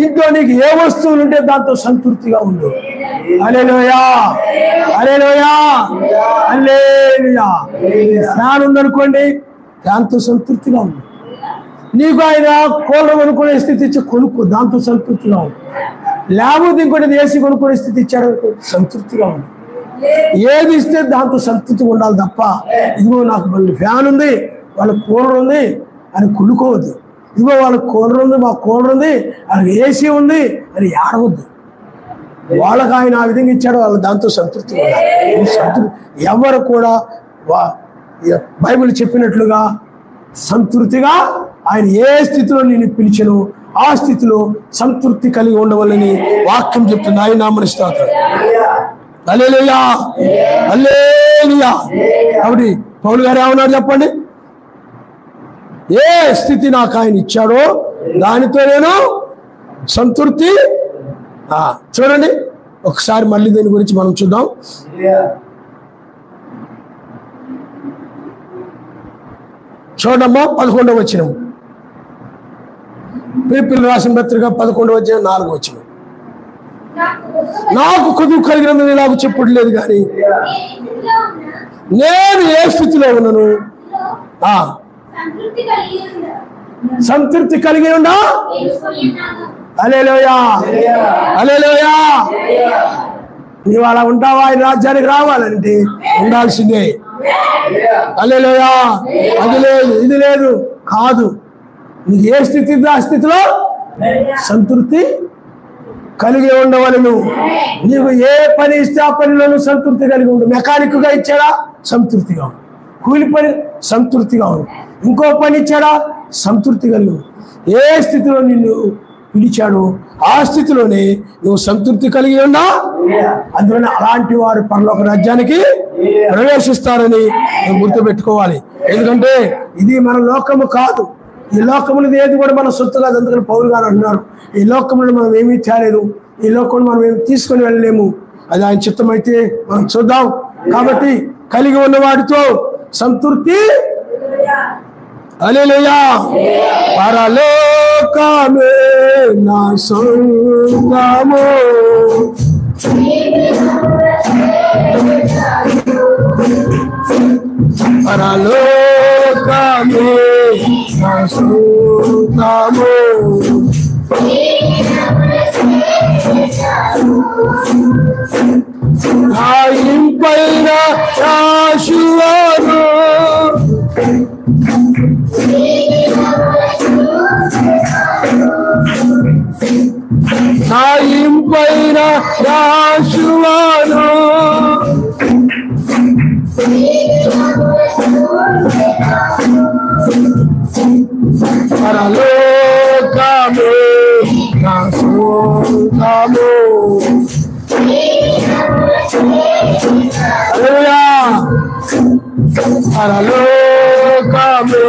ఇంట్లో నీకు ఏ వస్తువులు ఉంటే దాంతో సంతృప్తిగా ఉండు. హల్లెలూయా, హల్లెలూయా, హల్లెలూయా. ఫ్యాన్ ఉందనుకోండి, దాంతో సంతృప్తిగా ఉంది. నీకు ఆయన కూలర్ కొనుక్కునే స్థితి ఇచ్చి కొనుక్కో, దాంతో సంతృప్తిగా ఉంది. లేకపోతే ఇంకోటి ఏసీ కొనుక్కునే స్థితి ఇచ్చాడు, సంతృప్తిగా ఉంది. ఏది ఇస్తే దాంతో సంతృప్తిగా ఉండాలి తప్ప ఇదిగో నాకు మళ్ళీ ఫ్యాన్ ఉంది, వాళ్ళ కూలర్ ఉంది అని కుళ్ళుకోవద్దు. ఇదిగో వాళ్ళకి కూలర్ ఉంది, మా కూలర్ ఉంది, వాళ్ళకి ఏసీ ఉంది అని ఏడవద్దు. వాళ్ళకి ఆయన ఆ విధంగా ఇచ్చాడు, వాళ్ళు దాంతో సంతృప్తిగా ఉండాలి. ఎవరు కూడా బైబిల్ చెప్పినట్లుగా సంతృప్తిగా ఆయన ఏ స్థితిలో నేను పిలిచను ఆ స్థితిలో సంతృప్తి కలిగి ఉండవాలని వాక్యం చెప్తుంది. ఆయన నామమున స్తోత్రం. హల్లెలూయా, హల్లెలూయా. కాబట్టి పౌలు గారు ఏమన్నారు చెప్పండి, ఏ స్థితి నాకు ఆయన ఇచ్చాడో దానితో నేను సంతృప్తి. చూడండి ఒకసారి మళ్ళీ దీని గురించి మనం చూద్దాం. చూడమ్మా 11వ వచనం, పిలుపులు రాసిన పత్రిక 11వ అధ్యాయం 4వ వచనం. నాకు కుదురు కలిగినందుకు నాకు చెప్పుడు లేదు, కానీ నేను ఏ స్థితిలో ఉన్నాను సంతృప్తి కలిగి ఉన్నా. హల్లెలూయా, హల్లెలూయా. నీవు అలా ఉంటావా? ఆయన రాజ్యానికి రావాలంటే ఉండాల్సిందే. హల్లెలూయా. అది లేదు ఇది లేదు కాదు, నీకు ఏ స్థితి ఆ స్థితిలో సంతృప్తి కలిగి ఉండవలను. నీవు ఏ పని ఇస్తే ఆ పనిలోనూ సంతృప్తి కలిగి ఉండు. మెకానిక్గా ఇచ్చాడా సంతృప్తిగా ఉండు, కూలి పని సంతృప్తిగా ఉండు, ఇంకో పని ఇచ్చాడా సంతృప్తి కలిగి ఉండు. ఏ స్థితిలో నిన్ను పిలిచాడు ఆ స్థితిలోనే నువ్వు సంతృప్తి కలిగి ఉన్నా. అందువల్ల అలాంటి వారు పరలోక రాజ్యానికి ప్రవేశిస్తారని నువ్వు గుర్తుపెట్టుకోవాలి. ఎందుకంటే ఇది మన లోకము కాదు, ఈ లోకములది ఏది కూడా మన సొత్తు కాదు. అందుకని పౌలు గారు అంటున్నారు, ఈ లోకంలో మనం ఏమీ తేలేదు, ఈ లోకంలో మనం ఏమి తీసుకొని వెళ్ళలేము, అది ఆయన చిత్తమైతే మనం చూద్దాం. కాబట్టి కలిగి ఉన్న వాటితో సంతృప్తి హల్లెలూయా. పరలోకమే నా సొంతము, పరలోకమే నా సొంతము, నా ఇంపైన రాశువాను, నా ఇంపైన రాశువాను, పరలోకమే నా సొంతము. హల్లెలూయా. పరలోకమే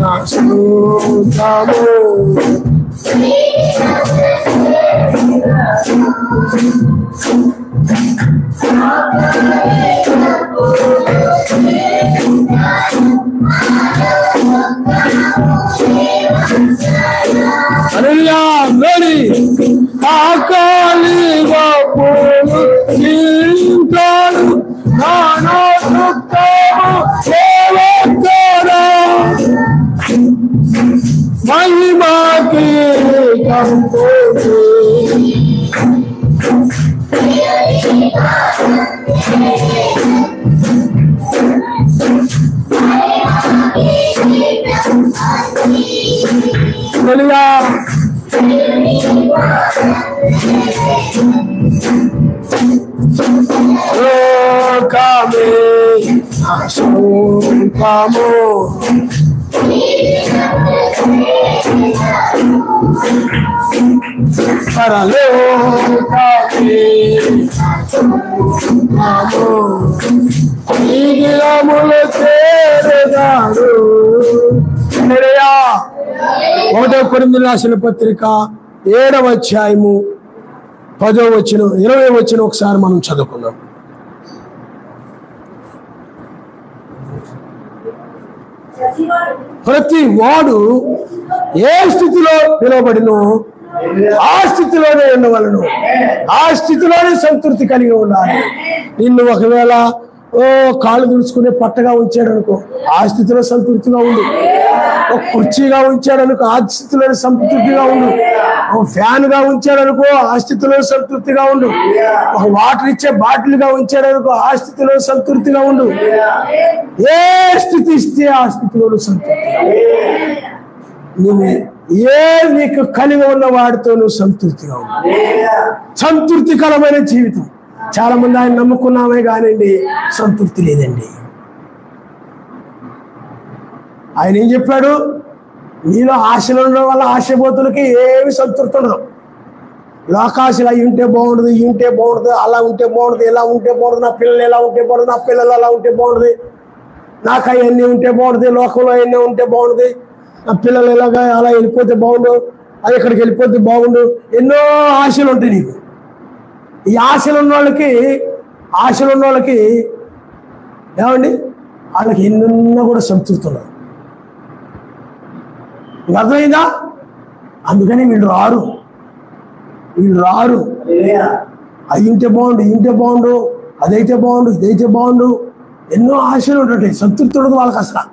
నా సొంతము, హల్లెలూయా. మరి ఆకాలిగా పోలు నింటాడు నానా దుఃఖము సేవకుడా, మహిమకి కంపోదు, హల్లెలూయా. లోకమే నా సొంతము, పరలోకమే నా సొంతము, ఈ దినములు చేరదాడు. హల్లెలూయా. 1 కొరింథీయులకు రాసిన పత్రిక 7వ అధ్యాయము 10వ వచనం 20వ వచనం ఒకసారి మనం చదువుకుందాం. ప్రతి వాడు ఏ స్థితిలో పిలువబడినో ఆ స్థితిలోనే ఉండవలను, ఆ స్థితిలోనే సంతృప్తి కలిగి ఉండాలి. నిన్ను ఒకవేళ కాళ్ళు దుడుచుకునే పట్టగా ఉంచాడు అనుకో, ఆ స్థితిలో సంతృప్తిగా ఉండు. ఒక కుర్చీగా ఉంచాడు అనుకో, ఆ స్థితిలో సంతృప్తిగా ఉండు. ఒక ఫ్యాన్ గా ఉంచాడు అనుకో, ఆ స్థితిలో సంతృప్తిగా ఉండు. ఒక వాటర్ ఇచ్చే బాటిల్గా ఉంచాడు అనుకో, ఆ స్థితిలో సంతృప్తిగా ఉండు. ఏ స్థితి ఇస్తే ఆ స్థితిలో సంతృప్తిగా నువ్వు నీకు కలిగి ఉన్న వాడితో నువ్వు సంతృప్తిగా ఉండు. సంతృప్తికరమైన జీవితం. చాలా మంది ఆయన నమ్ముకున్నామే కానివ్వండి, సంతృప్తి లేదండి. ఆయన ఏం చెప్పాడు? నీలో ఆశలు ఉండడం వల్ల ఆశపోతులకి ఏమి సంతృప్తి ఉండదు. లోకాశలు అవి ఉంటే బాగుండదు, ఇవి ఉంటే బాగుండదు, అలా ఉంటే బాగుండదు, ఇలా ఉంటే బాగుండదు, నా పిల్లలు ఎలా ఉంటే బాగుండదు, నా పిల్లలు అలా ఉంటే బాగుండదు, నాకు అవన్నీ ఉంటే బాగుంటుంది, లోకంలో అవన్నీ ఉంటే బాగుంటుంది, నా పిల్లలు ఎలాగా అలా వెళ్ళిపోతే బాగుండు, అది ఇక్కడికి వెళ్ళిపోతే బాగుండు. ఎన్నో ఆశలు ఉంటాయి నీకు. ఈ ఆశలు ఉన్న వాళ్ళకి ఏమండి, వాళ్ళకి ఎన్నున్నా కూడా సంతృప్తి ఉండదు. అర్థమైందా? అందుకని వీళ్ళు రారు. అది ఉంటే బాగుండు, ఇంటే బాగుండు, అదైతే బాగుండు, ఇదైతే బాగుండు. ఎన్నో ఆశలు ఉంటాయి. సంతృప్తి ఉండదు వాళ్ళకి. అసలు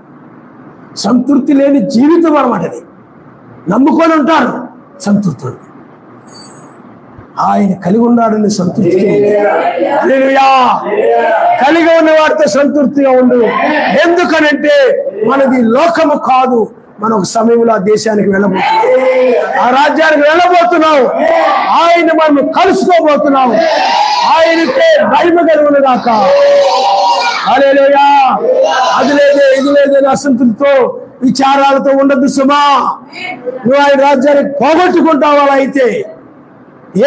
సంతృప్తి లేని జీవితం అన్నమాట అది. నమ్ముకొని ఉంటారు, సంతృప్తి ఉండదు. ఆయన కలిగి ఉన్నాడని సంతృప్తి. హల్లెలూయా. కలిగి ఉన్న వారితో సంతృప్తిగా ఉండు. ఎందుకనంటే మనది లోకము కాదు. మనం ఒక సమయంలో ఆ దేశానికి వెళ్ళబోతున్నాం, ఆ రాజ్యానికి వెళ్ళబోతున్నాం. ఆయన మనం కలుసుకోబోతున్నాం. ఆయనకే మహిమ కలుగును గాక. హల్లెలూయా. అది లేదే ఇది లేదని అసంతృప్తితో విచారాలతో ఉండద్దు సుమా. నువ్వు ఆయన రాజ్యానికి పోగొట్టుకుంటావు. అలా అయితే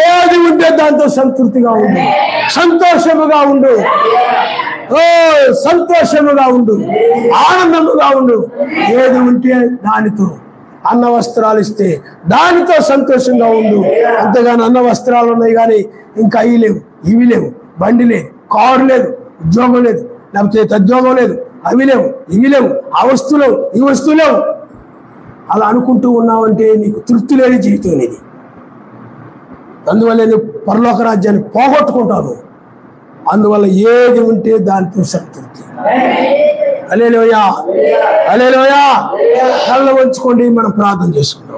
ఏది ఉంటే దాంతో సంతృప్తిగా ఉండు, సంతోషముగా ఉండు, సంతోషముగా ఉండు, ఆనందముగా ఉండు. ఏది ఉంటే దానితో. అన్న వస్త్రాలు ఇస్తే దానితో సంతోషంగా ఉండు. అంతేగాని అన్న వస్త్రాలు ఉన్నాయి కానీ ఇంకా అవి లేవు, ఇవి లేవు, బండి లేదు, కారు లేదు, ఉద్యోగం లేదు, లేకపోతే తద్యోగం లేదు, అవి లేవు, ఇవి లేవు, ఆ వస్తువులు, ఈ వస్తువులు అలా అనుకుంటూ ఉన్నావంటే నీకు తృప్తి లేని జీవితం ఇది. అందువల్ల నువ్వు పరలోక రాజ్యాన్ని పోగొట్టుకుంటావు. అందువల్ల ఏది ఉంటే దాంతో సంతృప్తి. హల్లెలూయా, హల్లెలూయా. కళ్ళు వంచుకోండి, మనం ప్రార్థన చేసుకుంటాం.